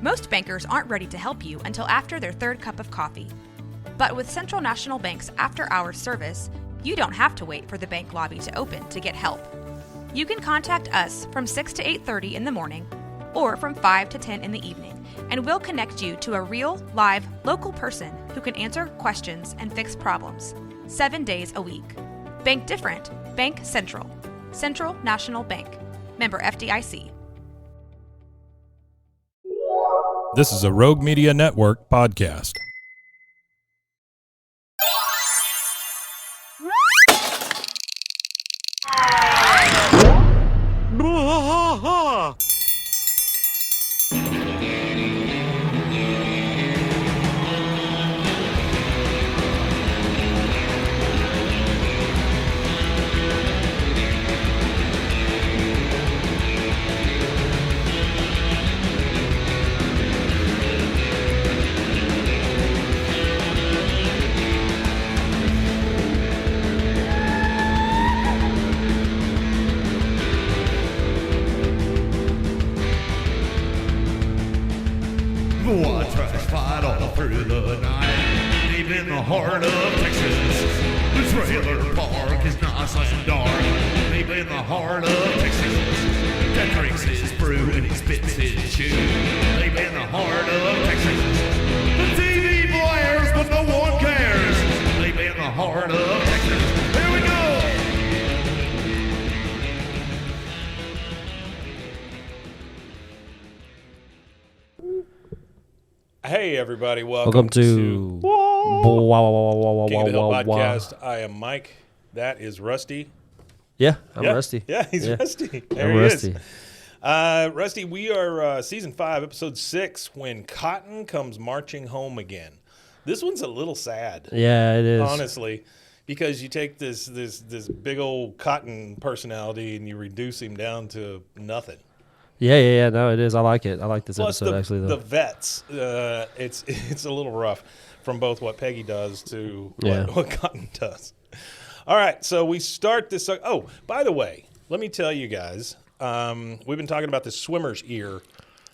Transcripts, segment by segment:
Most bankers aren't ready to help you until after their third cup of coffee. But with Central National Bank's after-hours service, you don't have to wait for the bank lobby to open to get help. You can contact us from 6 to 8:30 in the morning or from 5 to 10 in the evening, and we'll connect you to a real, live, local person who can answer questions and fix problems 7 days a week. Bank different. Bank Central. Central National Bank. Member FDIC. This is a Rogue Media Network podcast. One trash fight all through the night, deep in the heart of Texas. The trailer park is nice and dark, deep in the heart of Texas. That drinks his brew and he spits his chew, deep in the heart of Texas. The TV blares, but no one cares, deep in the heart of Texas. Here we go! Hey, everybody. Welcome to King King of the Hill Podcast. I am Mike. That is Rusty. Yeah, I'm Rusty. Yeah, he's Rusty. There I'm he Rusty. is. Rusty, we are Season 5, Episode 6, When Cotton Comes Marching Home Again. This one's a little sad. Yeah, it is. Honestly, because you take this big old Cotton personality and you reduce him down to nothing. Yeah. No, it is. I like it. I like this Plus episode, actually. The vets, it's a little rough from both what Peggy does to what Cotton does. All right, so we start this. Oh, by the way, let me tell you guys, we've been talking about this Swimmer's Ear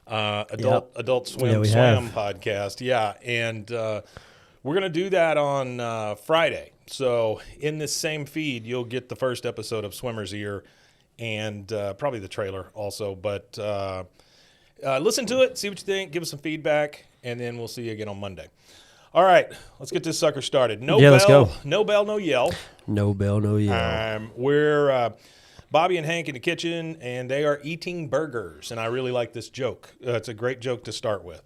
Adult Swim podcast. Yeah, and we're going to do that on Friday. So in this same feed, you'll get the first episode of Swimmer's Ear and probably the trailer also. But listen to it, see what you think, give us some feedback, and then we'll see you again on Monday. All right, let's get this sucker started. Let's go. No bell, no yell. No bell, no yell. We're Bobby and Hank in the kitchen, and they are eating burgers. And I really like this joke. It's a great joke to start with.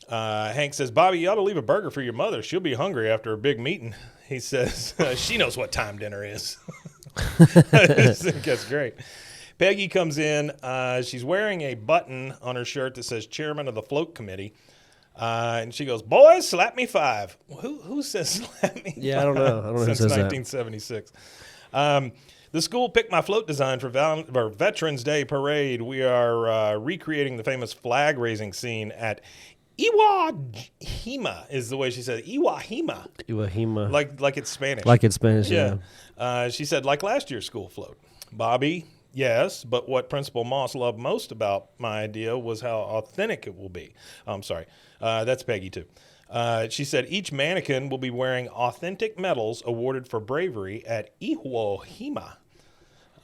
Hank says, Bobby, you ought to leave a burger for your mother. She'll be hungry after a big meeting. He says, she knows what time dinner is. That's great. Peggy comes in. She's wearing a button on her shirt that says Chairman of the Float Committee. And she goes, boys, slap me 5. Who says slap me 5? Yeah, I don't know. I don't know Since who says 1976. The school picked my float design for Veterans Day Parade. We are recreating the famous flag raising scene at Iwo Jima is the way she said it. Iwo Jima. Iwo Jima. Like it's Spanish. Like it's Spanish, yeah. She said, like last year's school float. Bobby, yes, but what Principal Moss loved most about my idea was how authentic it will be. I'm sorry. That's Peggy, too. She said, each mannequin will be wearing authentic medals awarded for bravery at Iwo Jima.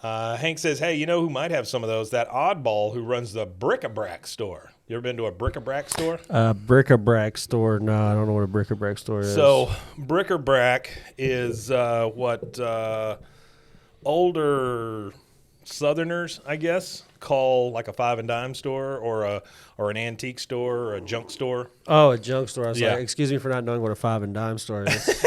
Hank says, hey, you know who might have some of those? That oddball who runs the bric-a-brac store. You ever been to a bric-a-brac store? Bric-a-brac store. No, I don't know what a bric-a-brac store is. So bric-a-brac is what older Southerners, I guess, call like a five and dime store or an antique store or a junk store. Oh, a junk store. I was like, excuse me for not knowing what a five and dime store is.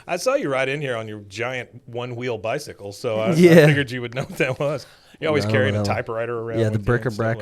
I saw you ride in here on your giant one-wheel bicycle, so I figured you would know what that was. You always carrying a typewriter around. Yeah, the bric-a-brac.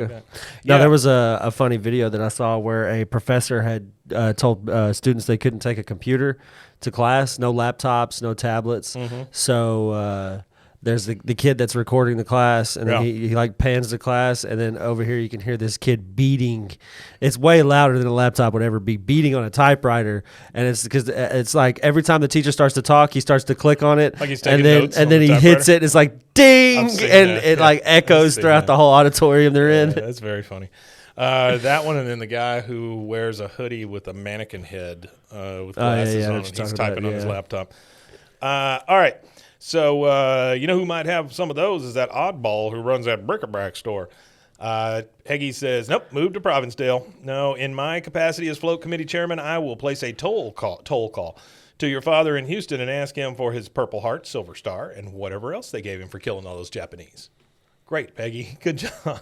Now, there was a funny video that I saw where a professor had told students they couldn't take a computer to class, no laptops, no tablets. Mm-hmm. So there's the kid that's recording the class, and then he like pans the class, and then over here you can hear this kid beating. It's way louder than a laptop would ever be, beating on a typewriter, and it's because it's like every time the teacher starts to talk, he starts to click on it, like he's and taking notes then he hits it. And it's like ding, and it like echoes throughout the whole auditorium they're in. That's very funny. That one, and then the guy who wears a hoodie with a mannequin head with glasses on, and he's typing on his laptop. All right. So, you know who might have some of those is that oddball who runs that bric-a-brac store. Peggy says, nope, move to Provincedale. No, in my capacity as float committee chairman, I will place a toll call to your father in Houston and ask him for his Purple Heart, Silver Star, and whatever else they gave him for killing all those Japanese. Great, Peggy. Good job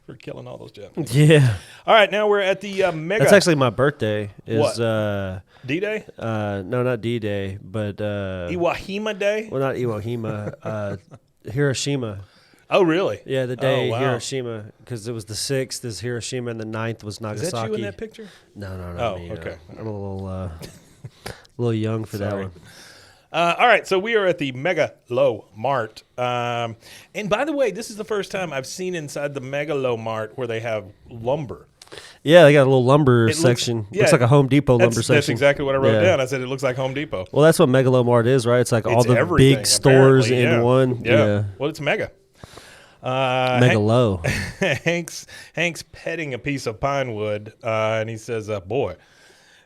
for killing all those Japanese. Yeah. All right, now we're at the mega. That's actually my birthday. What? D-Day? No, not D-Day, but Iwahima Day? Well, not Iwahima. Hiroshima. Oh, really? Yeah, the day Hiroshima, because it was the 6th is Hiroshima and the 9th was Nagasaki. Is that you in that picture? No, not me. Okay. I'm a little young for that one. All right, so we are at the Megalo Mart. And by the way, this is the first time I've seen inside the Megalo Mart where they have lumber. Yeah, they got a little lumber section. Looks like a Home Depot lumber section. That's exactly what I wrote down. I said it looks like Home Depot. Well, that's what Megalo Mart is, right? It's like all the big stores in one. Yeah. Well, it's mega. Megalo. Hank's petting a piece of pine wood, and he says, boy,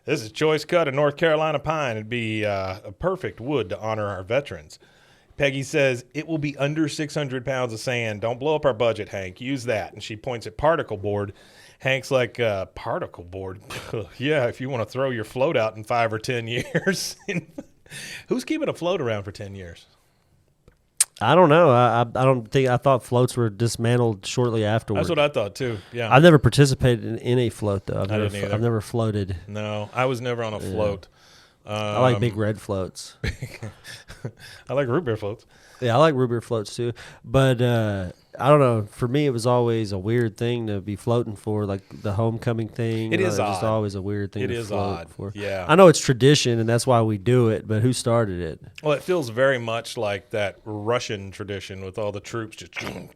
this is choice cut of North Carolina pine. It'd be a perfect wood to honor our veterans. Peggy says, it will be under 600 pounds of sand. Don't blow up our budget, Hank. Use that. And she points at particle board. Hank's like, particle board? Yeah, if you want to throw your float out in 5 or 10 years. Who's keeping a float around for 10 years? I don't know. I thought floats were dismantled shortly afterwards. That's what I thought too. Yeah. I've never participated in a float though. I've never floated. No, I was never on a float. I like big red floats. I like root beer floats. Yeah, I like root beer floats too. But I don't know. For me, it was always a weird thing to be floating for, like the homecoming thing. It is odd. Just always a weird thing. It to is float odd. For. Yeah. I know it's tradition, and that's why we do it. But who started it? Well, it feels very much like that Russian tradition with all the troops just, marching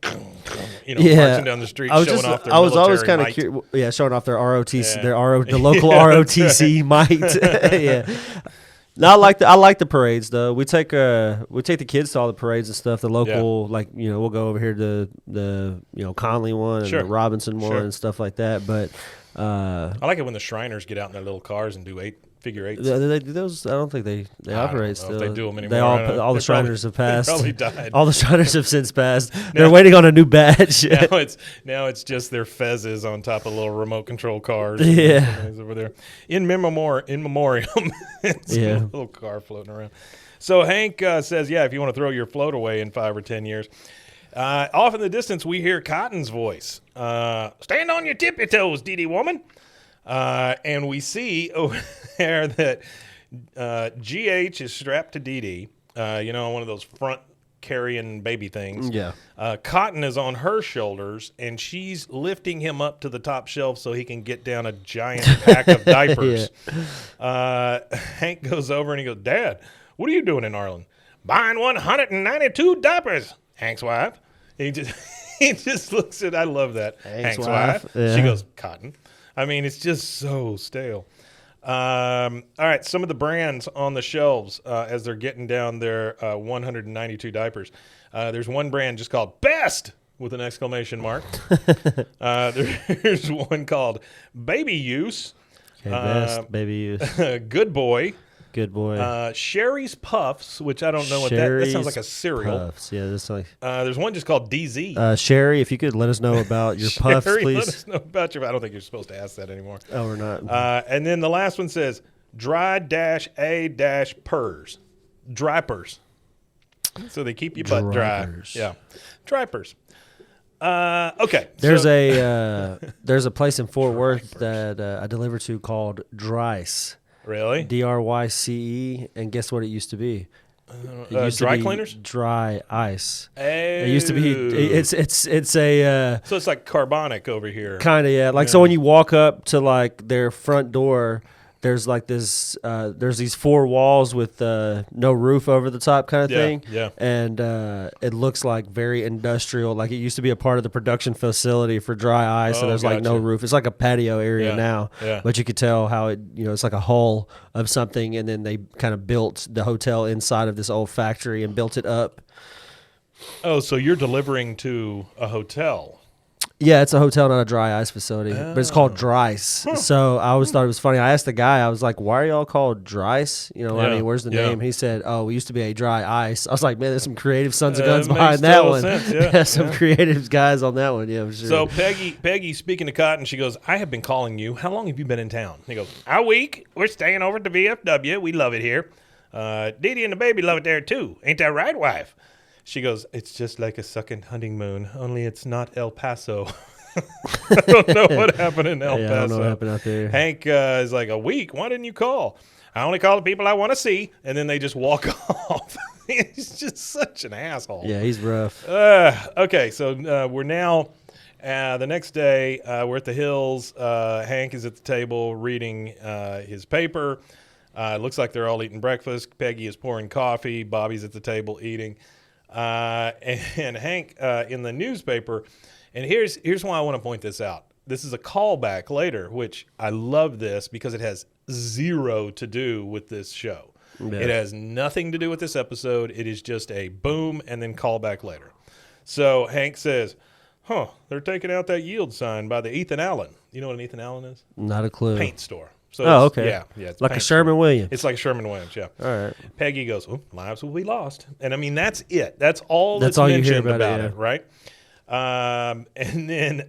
down the street, showing off their I was always kind of curious. Yeah, showing off their ROTC, the local ROTC might. Yeah. No, I like the parades though. We take the kids to all the parades and stuff. The local, we'll go over here to the Conley one and the Robinson one and stuff like that. But I like it when the Shriners get out in their little cars and do figure eights. Do they do those? I don't think they operate still. If they do them anymore. All the Shriners have passed. They probably died. All the Shriners have since passed. They're waiting on a new badge. now it's just their fezzes on top of little remote control cars. Yeah, over there in memoriam. It's a little car floating around. So Hank says, if you want to throw your float away in 5 or 10 years. Off in the distance, we hear Cotton's voice. Stand on your tippy toes, Didi woman. And we see over there that G.H. is strapped to Didi, one of those front carrying baby things. Yeah. Cotton is on her shoulders, and she's lifting him up to the top shelf so he can get down a giant pack of diapers. Hank goes over and he goes, Dad, what are you doing in Arlen? Buying 192 diapers, Hank's wife. He just looks at, I love that. Hank's wife. Yeah. She goes, Cotton. I mean, it's just so stale. All right, some of the brands on the shelves as they're getting down their 192 diapers. There's one brand just called Best with an exclamation mark. There's one called Baby Use. Okay, Best, Baby Use. Good Boy. Good boy. Sherry's Puffs, which I don't know what that sounds like a cereal. Puffs. Yeah, that's like. There's one just called DZ. Sherry, if you could let us know about your puffs, please. Let us know about your. I don't think you're supposed to ask that anymore. Oh, we're not. And then the last one says dry-a-pers. Drypers. So they keep your butt dry. Yeah. Drypers. Okay. There's a place in Fort Worth that I deliver to called Dryce. Really? DRYCE, and guess what it used to be? It used dry cleaners? Dry ice. It used to be. It's a. So it's like carbonic over here. Kind of, yeah. So when you walk up to like their front door, there's like this there's these 4 walls with no roof over the top kind of thing. Yeah. And it looks like very industrial, like it used to be a part of the production facility for dry ice, and there's like no gotcha. roof. It's like a patio area now. Yeah. But you could tell how it, it's like a hull of something, and then they kind of built the hotel inside of this old factory and built it up. Oh, so you're delivering to a hotel. Yeah, it's a hotel, not a dry ice facility, but it's called Dryce. So I always thought it was funny. I asked the guy, I was like, "Why are y'all called Dryce? I mean, where's the name?" He said, "Oh, we used to be a dry ice." I was like, "Man, there's some creative sons of guns behind that total one." sense, Some creative guys on that one, yeah, for sure. So Peggy, speaking to Cotton, she goes, "I have been calling you. How long have you been in town?" He goes, "A week. We're staying over at the VFW. We love it here. Didi and the baby love it there too. Ain't that right, wife?" She goes, "It's just like a second honeymoon, only it's not El Paso." I don't know what happened in El Paso. I don't know what happened out there. Hank is like, "A week? Why didn't you call?" "I only call the people I want to see," and then they just walk off. He's just such an asshole. Yeah, he's rough. Okay, so we're now the next day. We're at the Hills. Hank is at the table reading his paper. It looks like they're all eating breakfast. Peggy is pouring coffee. Bobby's at the table eating. And Hank in the newspaper. And here's why I want to point this out. This is a callback later, which I love this because it has zero to do with this show. Yeah. It has nothing to do with this episode. It is just a boom and then callback later. So Hank says, they're taking out that yield sign by the Ethan Allen. You know what an Ethan Allen is? Not a clue. Paint store. So okay. Yeah. It's like a Sherman-Williams. It's like a Sherman-Williams, yeah. All right. Peggy goes, lives will be lost. And I mean, that's it. That's all you mentioned hear about it, right? And then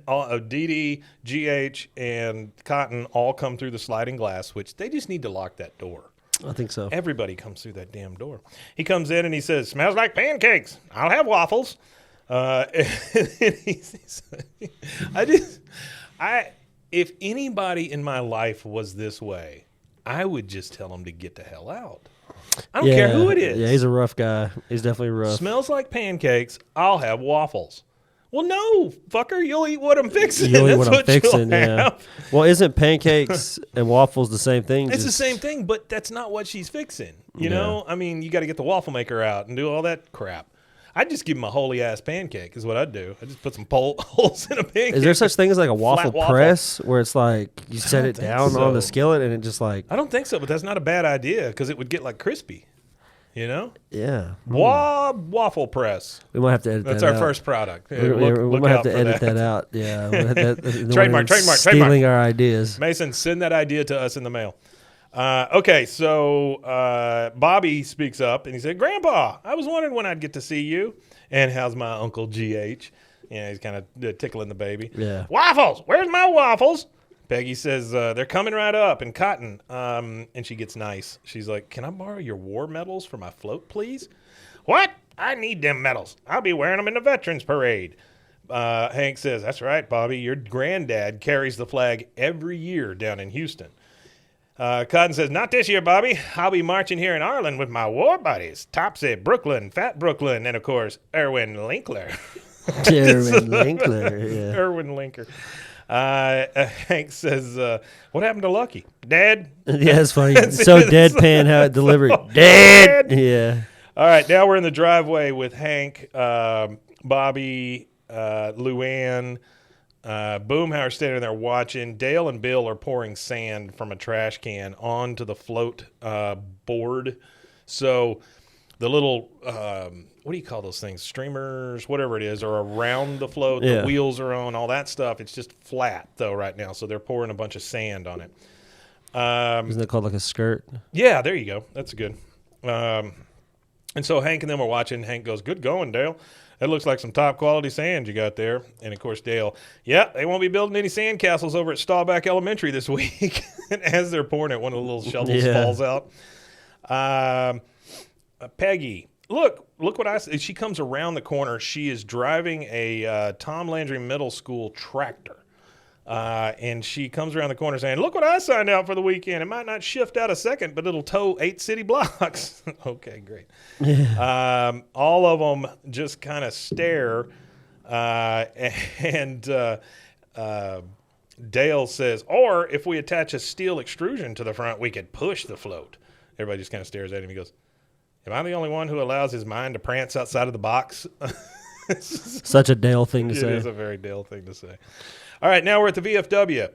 Didi, G.H., and Cotton all come through the sliding glass, which they just need to lock that door. I think so. Everybody comes through that damn door. He comes in and he says, "Smells like pancakes. I'll have waffles." If anybody in my life was this way, I would just tell him to get the hell out. I don't care who it is. Yeah, he's a rough guy. He's definitely rough. Smells like pancakes. I'll have waffles. Well, no, fucker, you'll eat what I'm fixing. You'll eat That's what I'm fixing, yeah. Well, isn't pancakes and waffles the same thing? It's the same thing, but that's not what she's fixing. You know? I mean, you got to get the waffle maker out and do all that crap. I'd just give him a holy-ass pancake is what I'd do. I'd just put some holes in a pancake. Is there such thing as like a waffle press where it's like you set it down on the skillet and it just like... I don't think so, but that's not a bad idea because it would get like crispy. You know? Yeah. Waffle press. We might have to edit that out. That's our first product. We might have to edit that out. Yeah. Trademark. Stealing our ideas. Mason, send that idea to us in the mail. Okay, so Bobby speaks up and he said, "Grandpa, I was wondering when I'd get to see you. And how's my Uncle G.H.?" He's kind of tickling the baby. Yeah. "Waffles! Where's my waffles?" Peggy says, "They're coming right up." And Cotton, and she gets nice. She's like, "Can I borrow your war medals for my float, please?" "What? I need them medals. I'll be wearing them in the Veterans Parade." Hank says, "That's right, Bobby. Your granddad carries the flag every year down in Houston." Cotton says, "Not this year, Bobby. I'll be marching here in Ireland with my war buddies. Topsy, Brooklyn, Fat Brooklyn, and, of course, Erwin Linkler." Erwin Linkler, yeah. Erwin Linker. Hank says, "What happened to Lucky? Dead?" Yeah, it's funny. So deadpan how it delivered. Dead. Yeah. All right, now we're in the driveway with Hank, Bobby, Luann, Boomhauer standing there watching. Dale and Bill are pouring sand from a trash can onto the float board. So the little, what do you call those things? Streamers, whatever it is, are around the float. Yeah. The wheels are on, all that stuff. It's just flat, though, right now. So they're pouring a bunch of sand on it. Isn't it called like a skirt? Yeah, there you go. That's good. And so Hank and them are watching. Hank goes, "Good going, Dale. That looks like some top-quality sand you got there." And, of course, Dale, "Yeah, they won't be building any sand castles over at Staubach Elementary this week." And as they're pouring it, one of the little shovels falls out. Peggy, look what I see. She comes around the corner. She is driving a Tom Landry Middle School tractor. And she comes around the corner saying, "Look what I signed out for the weekend. It might not shift out a second, but it'll tow 8 city blocks." Okay, great. Yeah. All of them just kind of stare. And Dale says, or if we attach a steel extrusion to the front, we could push the float. Everybody just kind of stares at him. He goes, am I the only one who allows his mind to prance outside of the box? Such a Dale thing to say. It is a very Dale thing to say. All right, now we're at the VFW.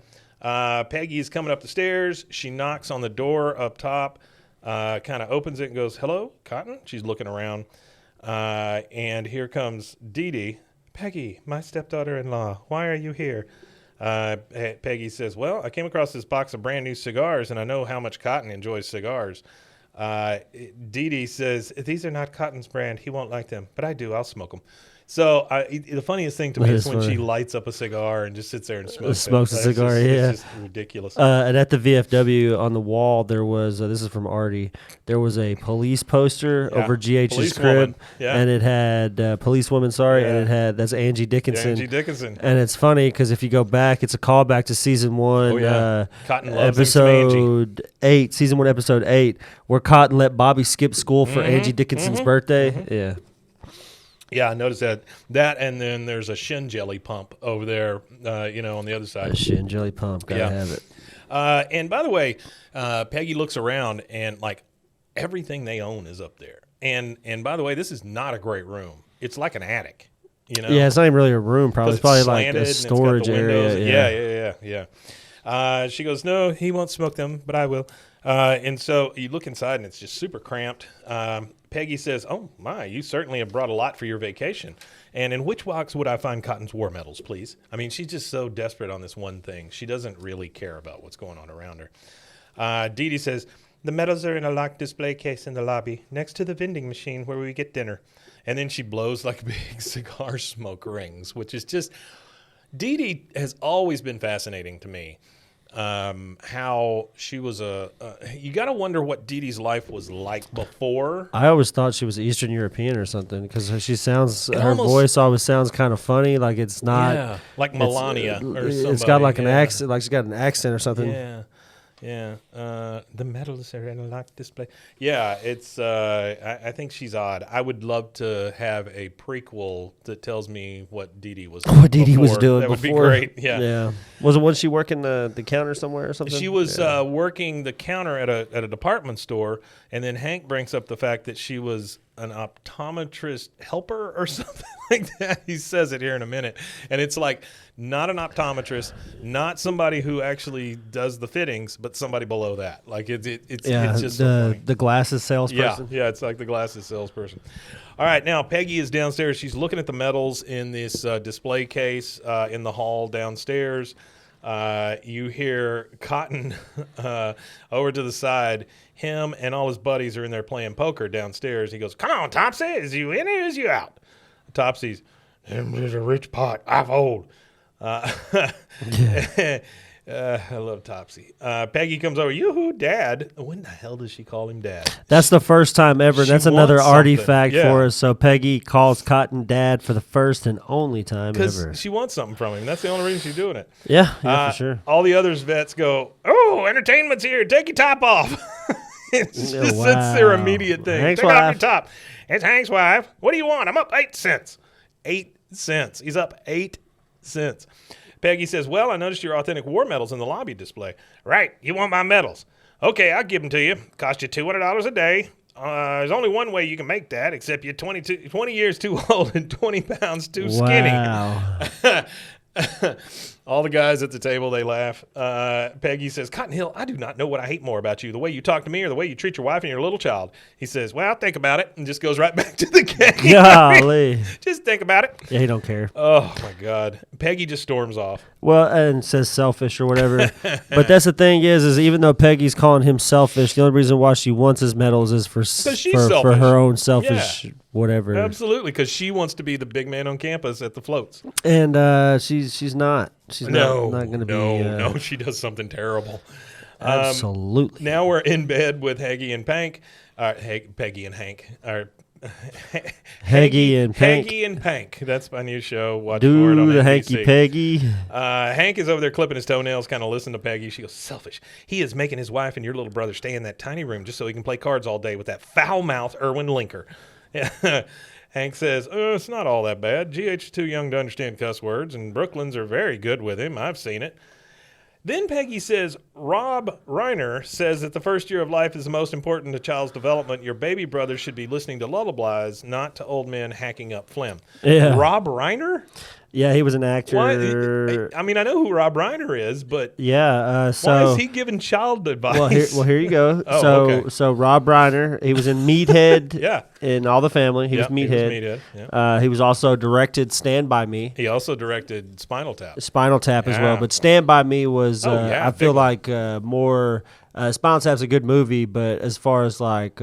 Peggy is coming up the stairs. She knocks on the door up top, kind of opens it and goes, hello, Cotton? She's looking around. And here comes Didi. Peggy, my stepdaughter-in-law, why are you here? Peggy says, well, I came across this box of brand new cigars, and I know how much Cotton enjoys cigars. Didi says, these are not Cotton's brand. He won't like them, but I do. I'll smoke them. So the funniest thing to me is when she lights up a cigar and just sits there and smokes a cigar. It's just ridiculous. And at the VFW on the wall, there was this is from Artie. There was a police poster over GH's crib, and it had policewoman. Sorry, and it had that's Angie Dickinson. Angie Dickinson. And it's funny because if you go back, it's a callback to season 1. Cotton loves episode 8, season 1, episode 8, where Cotton let Bobby skip school for Angie Dickinson's birthday. Yeah. Yeah, I noticed that. That, and then there's a Shin Jelly pump over there, on the other side. A Shin Jelly pump, gotta have it. And by the way, Peggy looks around, and like everything they own is up there. And by the way, this is not a great room. It's like an attic. Yeah, it's not even really a room. Probably it's probably like a storage area. Yeah. She goes, no, he won't smoke them, but I will. And so you look inside, and it's just super cramped. Peggy says, oh, my, you certainly have brought a lot for your vacation. And in which box would I find Cotton's war medals, please? I mean, she's just so desperate on this one thing. She doesn't really care about what's going on around her. Didi says, the medals are in a locked display case in the lobby next to the vending machine where we get dinner. And then she blows like big cigar smoke rings, which is just – Didi has always been fascinating to me. How she was you got to wonder what Didi's life was like before. I always thought she was Eastern European or something because she sounds, her voice always sounds kind of funny. Like it's not like Melania or something. It's got like an accent, like she's got an accent or something. Yeah. The medals are in a locked display. Yeah, it's. I think she's odd. I would love to have a prequel that tells me what Didi was. What Didi was doing. That would be great. Yeah. Was she working the counter somewhere or something? She was working the counter at a department store, and then Hank brings up the fact that she was an optometrist helper or something like that. He says it here in a minute, and it's like not an optometrist, not somebody who actually does the fittings, but somebody below that. Like it's just the glasses salesperson. Yeah, it's like the glasses salesperson. All right, now Peggy is downstairs. She's looking at the medals in this display case in the hall downstairs. You hear Cotton over to the side. Him and all his buddies are in there playing poker downstairs. He goes, come on, Topsy, is you in or is you out? Topsy's, there's a rich pot, I've old. I love Topsy. Peggy comes over, yoo-hoo, Dad. When the hell does she call him Dad? That's the first time ever. That's another artifact for us. So Peggy calls Cotton Dad for the first and only time ever. Because she wants something from him. That's the only reason she's doing it. Yeah, for sure. All the others vets go, oh, entertainment's here. Take your top off. It's their immediate thing. Hank's Take wife. off your top. It's Hank's wife. What do you want? I'm up 8 cents. 8 cents. He's up 8 cents. Peggy says, well, I noticed your authentic war medals in the lobby display. Right. You want my medals? Okay, I'll give them to you. Cost you $200 a day. There's only one way you can make that, except you're 20 years too old and 20 pounds too skinny. Wow. All the guys at the table, they laugh. Peggy says, Cotton Hill, I do not know what I hate more about you, the way you talk to me or the way you treat your wife and your little child. He says, well, think about it, and just goes right back to the game. Golly. Just think about it. Yeah, he don't care. Oh, my God. Peggy just storms off. Well, and says selfish or whatever. But that's the thing is even though Peggy's calling him selfish, the only reason why she wants his medals is for her own selfish whatever. Absolutely, because she wants to be the big man on campus at the floats. And she's not. She's not going to be. No, she does something terrible. Absolutely. Now we're in bed with Peggy and Pank. Peggy and Hank. Haggy and Pank. Haggy and Pank. That's my new show. Watch for it on NBC. Hanky Peggy. Hank is over there clipping his toenails, kind of listening to Peggy. She goes, selfish. He is making his wife and your little brother stay in that tiny room just so he can play cards all day with that foul-mouthed Erwin Linker. Hank says, it's not all that bad. G.H. is too young to understand cuss words, and Brooklyn's are very good with him. I've seen it. Then Peggy says, Rob Reiner says that the first year of life is the most important to child's development. Your baby brother should be listening to lullabies, not to old men hacking up phlegm. Yeah. Rob Reiner? Yeah, he was an actor. I mean, I know who Rob Reiner is, but yeah. why is he giving child advice? Well, here you go. Okay. So Rob Reiner, he was in Meathead. Yeah. In All the Family. He was Meathead. He was Meathead. Yeah. He was also directed Stand By Me. He also directed Spinal Tap. Spinal Tap as Yeah. well, but Stand By Me was I feel big like more. Spinal Tap's a good movie, but as far as like.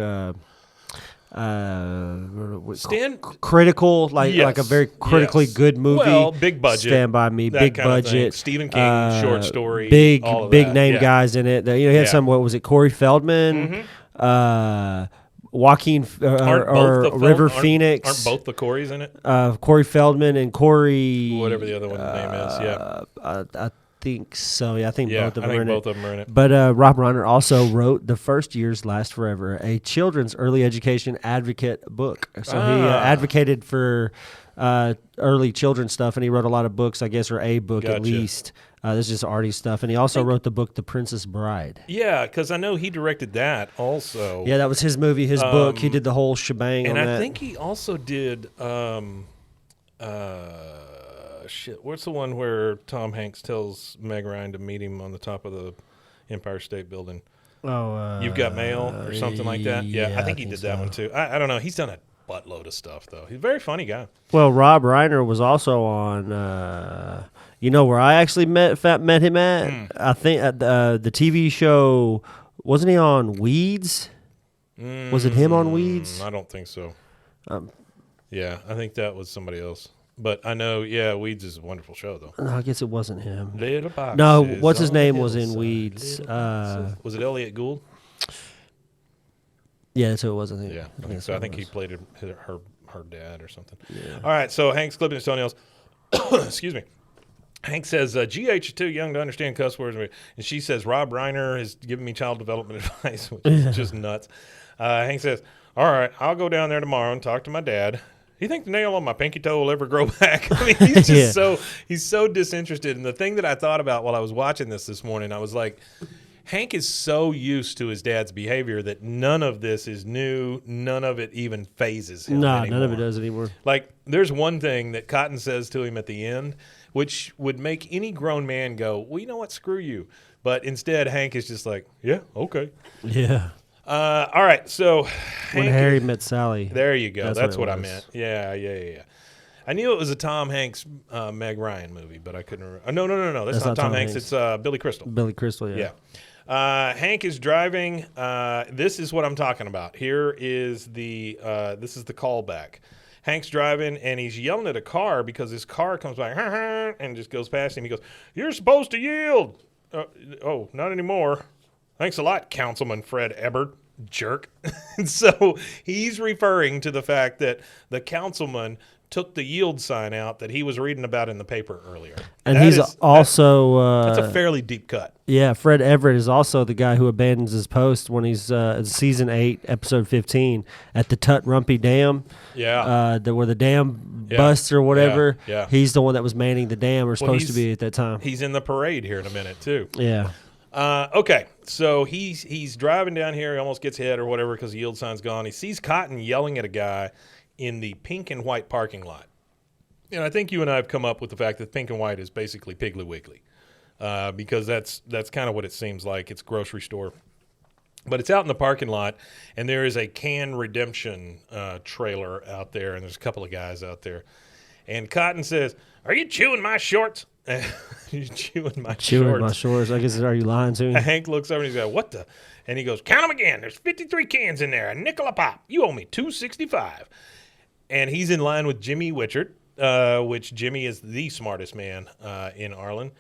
Critical, like a very critically good movie. Well, big budget. Stand By Me, that big kind of thing. budget. Stephen King, short story. Big all of big that. name Yeah. guys in it. He had some. What was it? Corey Feldman, Joaquin River Phoenix. Aren't both the Coreys in it? Corey Feldman and Corey. Whatever the other one's name is. Yeah. I think so. Yeah, I think both of them are in both it. of them are in it. But Rob Reiner also wrote The First Years Last Forever, a children's early education advocate book. So he advocated for early children's stuff, and he wrote a lot of books, I guess, or a book at least. This is just arty stuff. And he also wrote the book The Princess Bride. Yeah, because I know he directed that also. Yeah, that was his movie, his book. He did the whole shebang and on I that. think he also did what's the one where Tom Hanks tells Meg Ryan to meet him on the top of the Empire State Building? You've Got Mail or something like that? Yeah, I think he did that one too. I don't know. He's done a buttload of stuff, though. He's a very funny guy. Well, Rob Reiner was also on, where I actually met him at? I think at the TV show, wasn't he on Weeds? Was it him on Weeds? I don't think so. Yeah, I think that was somebody else. But I know, Weeds is a wonderful show, though. No, I guess it wasn't him. Little boxes No, what's his name on the was in hillside, Weeds? Was it Elliot Gould? Yeah, that's who it was, I think. Yeah, I think so. I think he played her dad or something. Yeah. All right, so Hank's clipping his toenails. Excuse me. Hank says, G.H. is too young to understand cuss words. And she says, Rob Reiner has given me child development advice, which is just nuts. Hank says, all right, I'll go down there tomorrow and talk to my dad. You think the nail on my pinky toe will ever grow back? I mean, he's just he's so disinterested. And the thing that I thought about while I was watching this morning, I was like, Hank is so used to his dad's behavior that none of this is new. None of it even phases him anymore. None of it does anymore. Like, there's one thing that Cotton says to him at the end, which would make any grown man go, well, you know what, screw you. But instead, Hank is just like, yeah, okay. Yeah. All right, so When Harry Met Sally. There you go. That's what I was. meant. Yeah. I knew it was a Tom Hanks, Meg Ryan movie, but I couldn't remember. No. That's not Tom Hanks. It's Billy Crystal. Billy Crystal, yeah. Hank is driving. This is what I'm talking about. Here is this is the callback. Hank's driving, and he's yelling at a car because his car comes by and just goes past him. He goes, "You're supposed to yield." Oh, not anymore. Thanks a lot, Councilman Fred Ebert, jerk. And so he's referring to the fact that the councilman took the yield sign out that he was reading about in the paper earlier. And that's a fairly deep cut. Yeah, Fred Everett is also the guy who abandons his post when he's in season 8, episode 15 at the Tut Rumpy Dam. Yeah. Where the dam busts or whatever. Yeah. He's the one that was manning the dam, or supposed to be at that time. He's in the parade here in a minute, too. Yeah. Okay, so he's driving down here. He almost gets hit or whatever because the yield sign's gone. He sees Cotton yelling at a guy in the pink and white parking lot. And I think you and I have come up with the fact that pink and white is basically Piggly Wiggly because that's kind of what it seems like. It's a grocery store. But it's out in the parking lot, and there is a Can Redemption trailer out there, and there's a couple of guys out there. And Cotton says, "Are you chewing my shorts?" You're chewing my shorts. I guess, are you lying to me? Hank looks over and he's like, "What the?" And he goes, "Count them again. There's 53 cans in there. A nickel a pop. You owe me $2.65." And he's in line with Jimmy Witchert, which Jimmy is the smartest man in Arlen.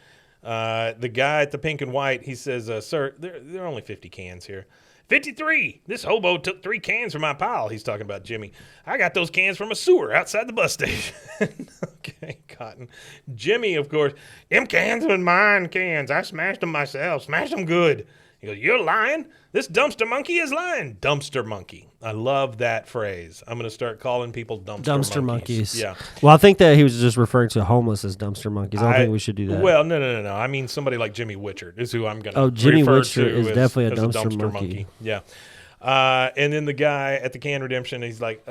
The guy at the pink and white, he says, "Sir, there are only 50 cans here." 53. This hobo took 3 cans from my pile. He's talking about Jimmy. I got those cans from a sewer outside the bus station. Okay, Cotton. Jimmy, of course, them cans were mine cans. I smashed them myself. Smashed them good. He goes, "You're lying. This dumpster monkey is lying." Dumpster monkey. I love that phrase. I'm going to start calling people dumpster monkeys. Yeah. Well, I think that he was just referring to homeless as dumpster monkeys. I don't think we should do that. Well, no. I mean, somebody like Jimmy Witchert is who I'm going to Oh, Jimmy refer Witchert to is as, definitely a as dumpster monkey. Yeah. And then the guy at the can redemption, he's like,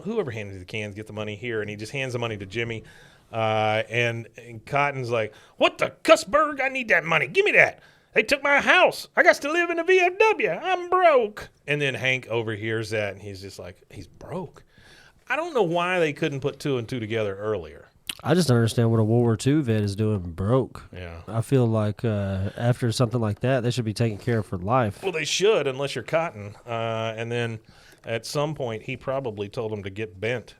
whoever handed you the cans, get the money here. And he just hands the money to Jimmy. And Cotton's like, "What the cussberg? I need that money. Give me that. They took my house. I got to live in a VFW. I'm broke." And then Hank overhears that, and he's just like, he's broke. I don't know why they couldn't put 2 and 2 together earlier. I just don't understand what a World War II vet is doing broke. Yeah. I feel like after something like that, they should be taken care of for life. Well, they should, unless you're Cotton. And then at some point, he probably told him to get bent.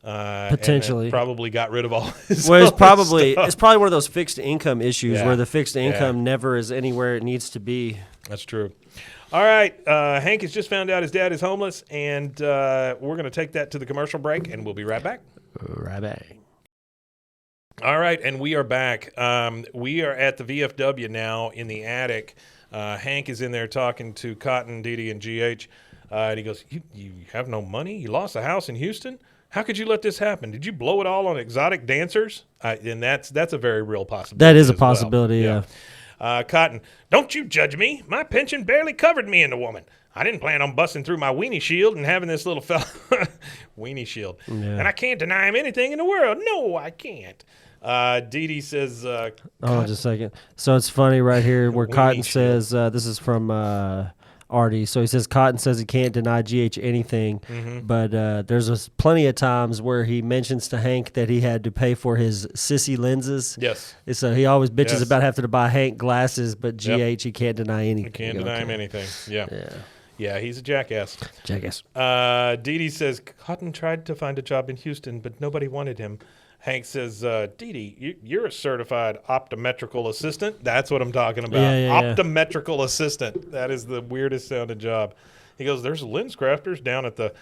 Potentially, and probably got rid of all his. Well, it's probably one of those fixed income issues where the fixed income never is anywhere it needs to be. That's true. All right, Hank has just found out his dad is homeless, and we're going to take that to the commercial break, and we'll be right back. Right back. All right, and we are back. We are at the VFW now in the attic. Hank is in there talking to Cotton, Didi, and G.H. And he goes, you have no money? You lost a house in Houston? How could you let this happen? Did you blow it all on exotic dancers? And that's a very real possibility. That is a possibility, yeah. Cotton, don't you judge me. My pension barely covered me and the woman. I didn't plan on busting through my weenie shield and having this little fella weenie shield. Yeah. And I can't deny him anything in the world. No, I can't. Didi says... just a second. So it's funny right here where Cotton says, this is from... Artie. So he says Cotton says he can't deny GH anything, but there's plenty of times where he mentions to Hank that he had to pay for his sissy lenses. Yes. So he always bitches about having to buy Hank glasses, but GH he can't deny anything. You can't deny him anything. Yeah. Yeah, he's a jackass. Jackass. Didi says Cotton tried to find a job in Houston, but nobody wanted him. Hank says, Didi, you're a certified optometrical assistant. That's what I'm talking about. Optometrical assistant. That is the weirdest sounding job. He goes, there's lens crafters down at the...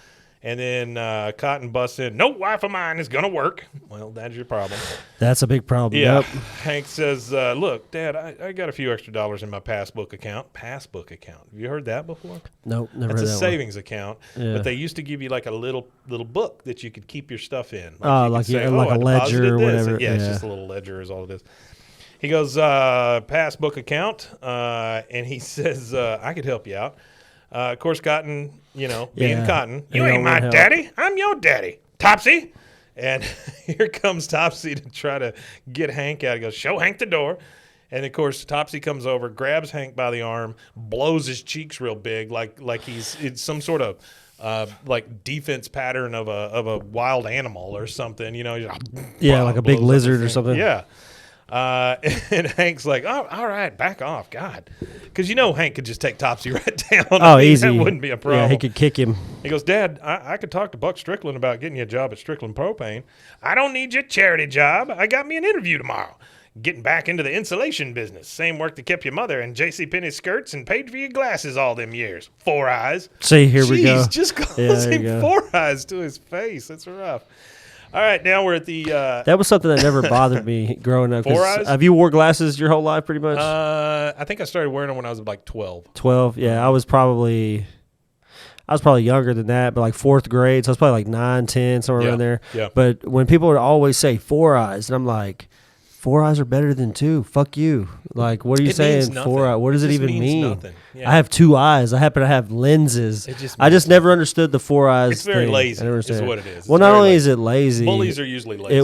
And then Cotton busts in, no wife of mine is going to work. Well, that's your problem. That's a big problem. Yeah. Yep. Hank says, look, Dad, I got a few extra dollars in my passbook account. Passbook account. Have you heard that before? Nope, never heard that. That's a savings account. Yeah. But they used to give you like a little book that you could keep your stuff in. Like a ledger or whatever. Yeah, it's just a little ledger is all it is. He goes, passbook account. And he says, I could help you out. Of course, Cotton, being Cotton, you ain't my daddy. I'm your daddy. Topsy. And here comes Topsy to try to get Hank out. He goes, show Hank the door. And, of course, Topsy comes over, grabs Hank by the arm, blows his cheeks real big like it's some sort of like defense pattern of a wild animal or something. Like a big lizard or something. Yeah. And Hank's like, oh, all right, back off, God. Because Hank could just take Topsy right down. Oh, easy. That wouldn't be a problem. Yeah, he could kick him. He goes, Dad, I could talk to Buck Strickland about getting you a job at Strickland Propane. I don't need your charity job. I got me an interview tomorrow. Getting back into the insulation business. Same work that kept your mother in JCPenney skirts and paid for your glasses all them years. 4 eyes. See, here we go. Just calls him 4 eyes to his face. That's rough. All right, now we're at the... that was something that never bothered me growing up. 4 eyes? Have you wore glasses your whole life pretty much? I think I started wearing them when I was like 12. 12, yeah. I was probably younger than that, but like 4th grade. So I was probably like 9, 10, somewhere around there. Yeah. But when people would always say 4 eyes, and I'm like... 4 eyes are better than 2. Fuck you. Like, what are you saying? 4 eyes. What does it even mean? Nothing. Yeah. I have 2 eyes. I happen to have lenses. I just never understood the 4 eyes. It's very thing. lazy. Is what it is. Well, not only is it lazy, bullies are usually lazy.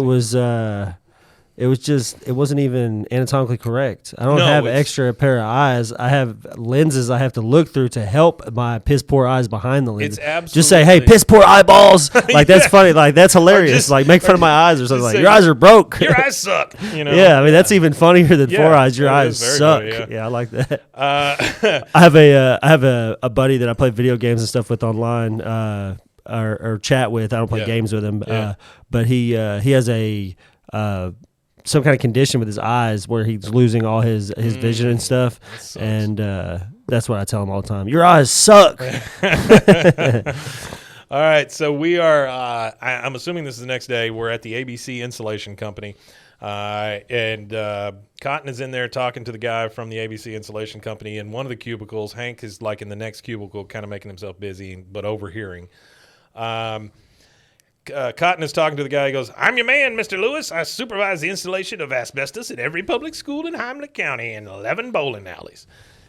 It wasn't even anatomically correct. I don't have an extra pair of eyes. I have lenses I have to look through to help my piss poor eyes behind the lenses. It's absolutely just say, hey, piss poor eyeballs. Like that's funny. Like that's hilarious. Like make fun of my eyes or something. Like your eyes are broke. Your eyes suck. Yeah, I mean that's even funnier than 4 eyes. Your eyes suck. Funny, yeah, I like that. I have a buddy that I play video games and stuff with online, or chat with. I don't play games with him, but he has a some kind of condition with his eyes where he's losing all his vision and stuff. And that's what I tell him all the time. Your eyes suck. All right. So we are, I'm assuming this is the next day. We're at the ABC Insulation Company. And Cotton is in there talking to the guy from the ABC Insulation Company in one of the cubicles. Hank is like in the next cubicle, kind of making himself busy, but overhearing. Cotton is talking to the guy. He goes, "I'm your man, Mr. Lewis. I supervise the installation of asbestos in every public school in Heimlich County and 11 bowling alleys."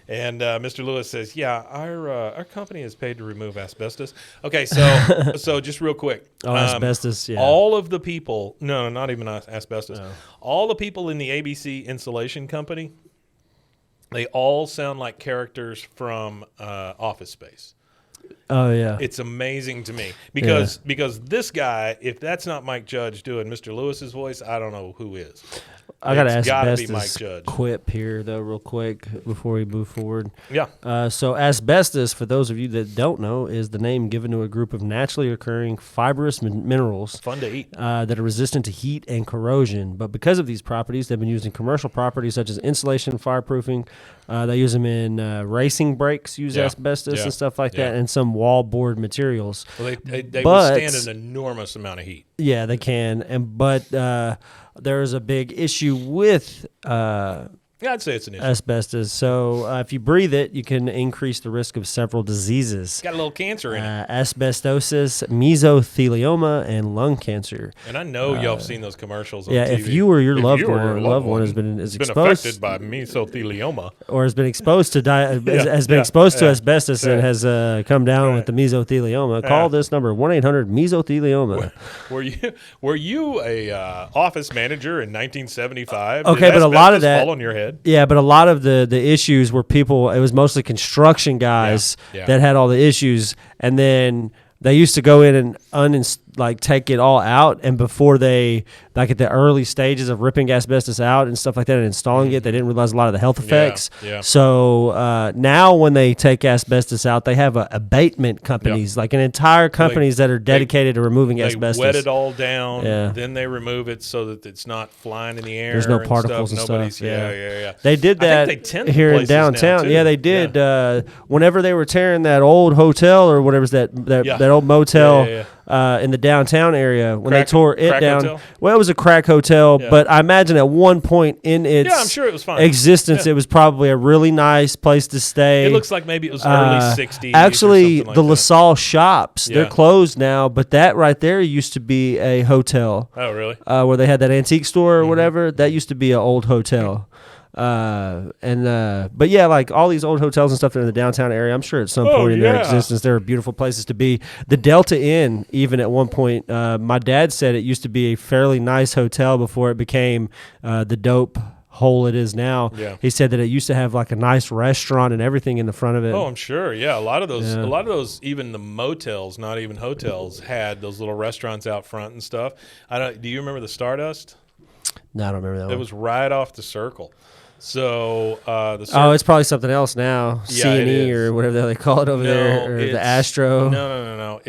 And Mr. Lewis says, "Yeah, our company is paid to remove asbestos." Okay, so just real quick. Asbestos, yeah. All of the people, no, not even asbestos. No. All the people in the ABC Insulation Company, they all sound like characters from Office Space. Oh yeah, it's amazing to me because this guy, if that's not Mike Judge doing Mr. Lewis's voice, I don't know who is. I got to ask asbestos quip here though, real quick before we move forward. Yeah. So asbestos, for those of you that don't know, is the name given to a group of naturally occurring fibrous minerals. Fun to eat. That are resistant to heat and corrosion. But because of these properties, they've been used in commercial properties such as insulation, fireproofing. They use them in racing brakes. Use asbestos and stuff like that, and some wallboard materials. Well, they withstand an enormous amount of heat. Yeah, they can. But there's a big issue with I'd say it's an issue. Asbestos. So if you breathe it, you can increase the risk of several diseases. Got a little cancer in it. Asbestosis, mesothelioma, and lung cancer. And I know y'all have seen those commercials on TV. if you or your loved one has been exposed, affected by mesothelioma, or has been exposed to exposed to asbestos and has come down with the mesothelioma, call this number 1-800-mesothelioma. Were you a office manager in 1975? Okay, but a lot of that fall on your head. Yeah, but a lot of the issues were people. It was mostly construction guys that had all the issues, and then they used to go in and take it all out, and before they, like at the early stages of ripping asbestos out and stuff like that and installing it, they didn't realize a lot of the health effects. Yeah. So now when they take asbestos out, they have abatement companies, like an entire companies that are dedicated to removing asbestos. They wet it all down, then they remove it so that it's not flying in the air. There's no particles and stuff. Yeah. They did that here in downtown. Yeah, they did. Whenever they were tearing that old hotel or whatever's that old motel in the downtown area, when they tore it down. Hotel? Well, it was a crack hotel, but I imagine at one point in its I'm sure it was fine. existence, it was probably a really nice place to stay. It looks like maybe it was early 60s. Actually, or like the LaSalle shops, they're closed now, but that right there used to be a hotel. Oh, really? Where they had that antique store or whatever. That used to be an old hotel. But yeah, like all these old hotels and stuff that are in the downtown area, I'm sure at some point in their existence there are beautiful places to be. The Delta Inn, even at one point, my dad said it used to be a fairly nice hotel before it became the dope hole it is now. He said that it used to have like a nice restaurant and everything in the front of it. Oh, I'm sure. Yeah, a lot of those, even the motels, not even hotels, had those little restaurants out front and stuff. Do you remember the Stardust? No, I don't remember that one. It was right off the Circle. So it's probably something else now. C&E or whatever the hell they call it over there, or the Astro. No.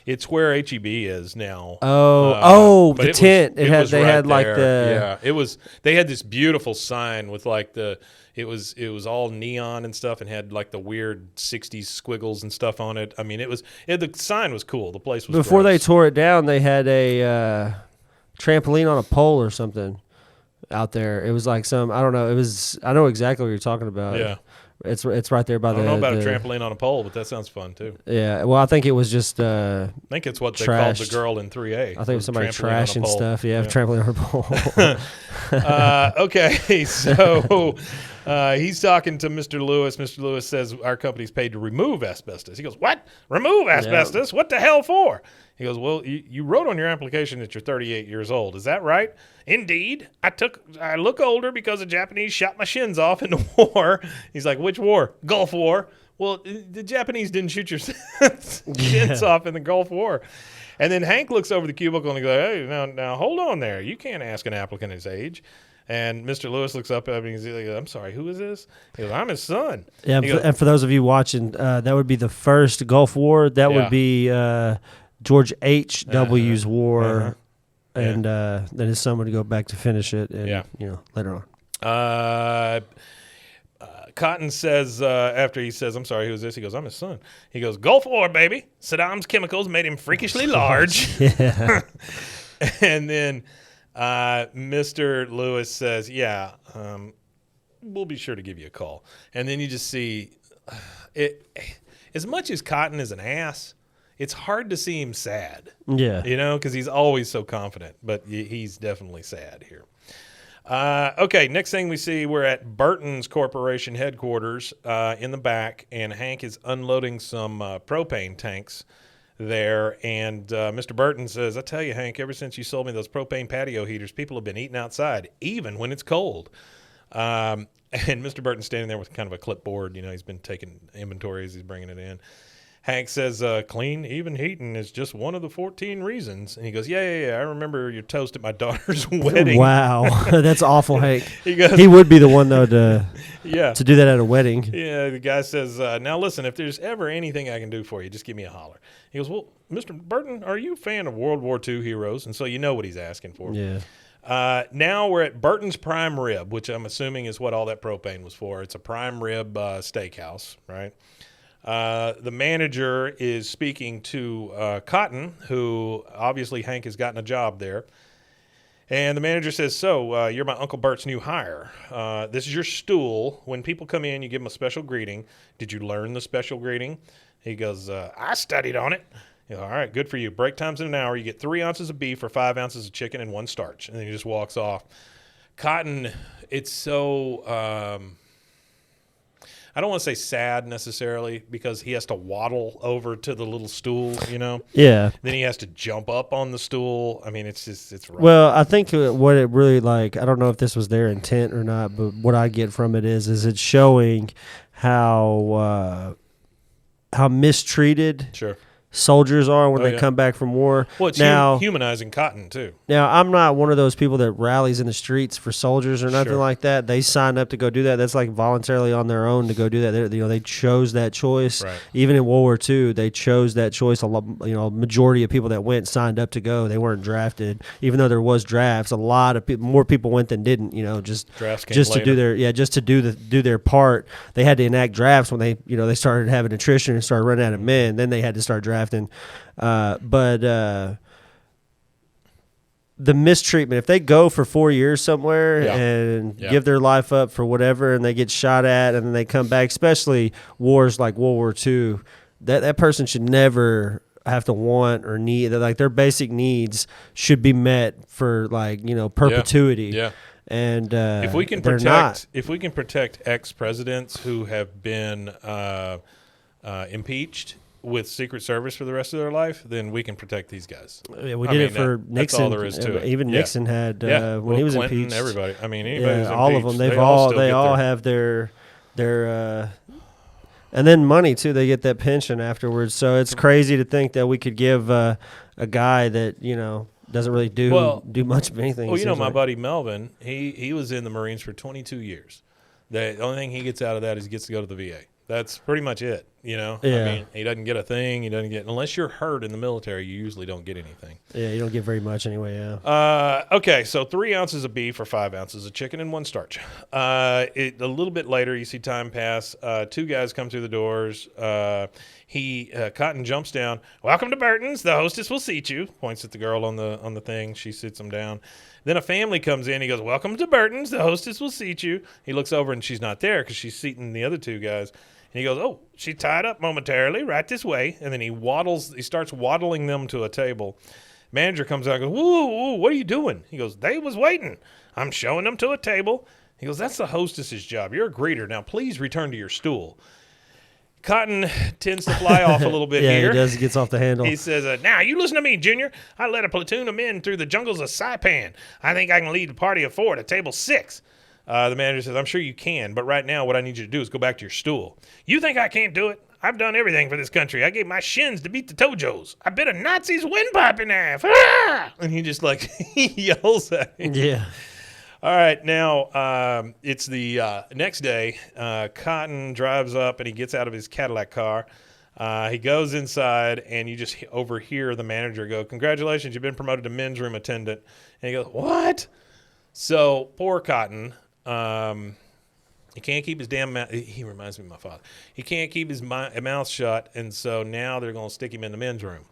It's where HEB is now. The tent. They had this beautiful sign with like it was all neon and stuff and had like the weird 60s squiggles and stuff on it. I mean, the sign was cool. The place was before gross. They tore it down. They had a trampoline on a pole or something out there. It was like I don't know. I know exactly what you're talking about. Yeah. It's right there by I don't know about a trampoline on a pole, but that sounds fun too. Yeah. Well, I think it was just I think it's what they called the girl in 3A. I think it was somebody trashing stuff. Yeah, trampoline on a pole. Okay, so he's talking to Mr. Lewis. Mr. Lewis says our company's paid to remove asbestos. He goes, "What? Remove asbestos? What the hell for?" He goes, "Well, you wrote on your application that you're 38 years old. Is that right?" "Indeed. I look older because the Japanese shot my shins off in the war." He's like, "Which war?" "Gulf War." "Well, the Japanese didn't shoot your shins off in the Gulf War." And then Hank looks over the cubicle and he goes, "Hey, now hold on there. You can't ask an applicant his age." And Mr. Lewis looks up at me and he's like, "I'm sorry, who is this?" He goes, "I'm his son." Yeah, and for those of you watching, that would be the first Gulf War. That would be George H.W.'s war. And then his son would go back to finish it, and later on. Cotton says after he says, "I'm sorry, who's this?" He goes, "I'm his son." He goes, "Gulf War, baby. Saddam's chemicals made him freakishly large." Yeah. And then Mr. Lewis says, yeah, we'll be sure to give you a call. And then you just see it. As much as Cotton is an ass, it's hard to see him sad. Yeah. Because he's always so confident. But he's definitely sad here. Okay, next thing we see, we're at Burton's Corporation headquarters in the back, and Hank is unloading some propane tanks there. And Mr. Burton says, I tell you, Hank, ever since you sold me those propane patio heaters, people have been eating outside, even when it's cold. And Mr. Burton's standing there with kind of a clipboard. He's been taking inventory as he's bringing it in. Hank says, clean, even heating is just one of the 14 reasons. And he goes, yeah. I remember your toast at my daughter's wedding. Wow. That's awful, Hank. Goes, he would be the one, though, to do that at a wedding. Yeah, the guy says, now listen, if there's ever anything I can do for you, just give me a holler. He goes, well, Mr. Burton, are you a fan of World War II heroes? And so you know what he's asking for. Yeah. Now we're at Burton's Prime Rib, which I'm assuming is what all that propane was for. It's a prime rib steakhouse, right? The manager is speaking to Cotton, who obviously Hank has gotten a job there. And the manager says, so you're my Uncle Bert's new hire. This is your stool. When people come in, you give them a special greeting. Did you learn the special greeting? He goes, I studied on it. All right, good for you. Break time's in an hour. You get 3 ounces of beef or 5 ounces of chicken and 1 starch. And then he just walks off. Cotton, it's so I don't want to say sad necessarily because he has to waddle over to the little stool, Yeah. Then he has to jump up on the stool. I mean, it's rough. Well, I think what it really I don't know if this was their intent or not, but what I get from it is it's showing how mistreated Sure. soldiers are when they come back from war. Well, it's humanizing Cotton, too. Now, I'm not one of those people that rallies in the streets for soldiers or nothing like that. They signed up to go do that. That's like voluntarily on their own to go do that. They chose that choice. Right. Even in World War II, they chose that choice. A majority of people that went signed up to go. They weren't drafted, even though there was drafts. A lot of more people went than didn't. Just to do their part. They had to enact drafts when they started having attrition and started running out of men. Then they had to start drafting. But the mistreatment, if they go for 4 years somewhere and give their life up for whatever and they get shot at and then they come back, especially wars like World War II, that person should never have to want or need, like their basic needs should be met for perpetuity. Yeah. And if we can protect ex-presidents who have been impeached with Secret Service for the rest of their life, then we can protect these guys. Yeah, we did it for Nixon. That's all there is to it. Even Nixon had when he was Clinton, impeached. Everybody. I mean, anybody who's all impeached, of them. They all have their and then money too. They get that pension afterwards. So it's crazy to think that we could give a guy that doesn't really do much of anything. Well, my buddy Melvin, he was in the Marines for 22 years. The only thing he gets out of that is he gets to go to the VA. That's pretty much it, Yeah. I mean, he doesn't get a thing. He doesn't get, unless you're hurt in the military, you usually don't get anything. Yeah, you don't get very much anyway, yeah. Okay, so 3 ounces of beef or 5 ounces of chicken and 1 starch. A little bit later, you see time pass. 2 guys come through the doors. Cotton jumps down. Welcome to Burton's. The hostess will seat you. Points at the girl on the thing. She sits him down. Then a family comes in. He goes, welcome to Burton's. The hostess will seat you. He looks over and she's not there because she's seating the other 2 guys. And he goes, oh, she's tied up momentarily, right this way. And then he starts waddling them to a table. Manager comes out and goes, whoa, what are you doing? He goes, they was waiting. I'm showing them to a table. He goes, that's the hostess's job. You're a greeter. Now, please return to your stool. Cotton tends to fly off a little bit here. Yeah, he does. He gets off the handle. He says, now, you listen to me, Junior. I led a platoon of men through the jungles of Saipan. I think I can lead a party of 4 to table 6. The manager says, I'm sure you can, but right now what I need you to do is go back to your stool. You think I can't do it? I've done everything for this country. I gave my shins to beat the Tojos. I bit a Nazi's windpipe in half. Ah! And he just he yells at him. Yeah. All right, now it's the next day. Cotton drives up and he gets out of his Cadillac car. He goes inside and you just overhear the manager go, congratulations, you've been promoted to men's room attendant. And he goes, what? So poor Cotton. He can't keep his damn mouth. He reminds me of my father. He can't keep his mouth shut, and so now they're going to stick him in the men's room.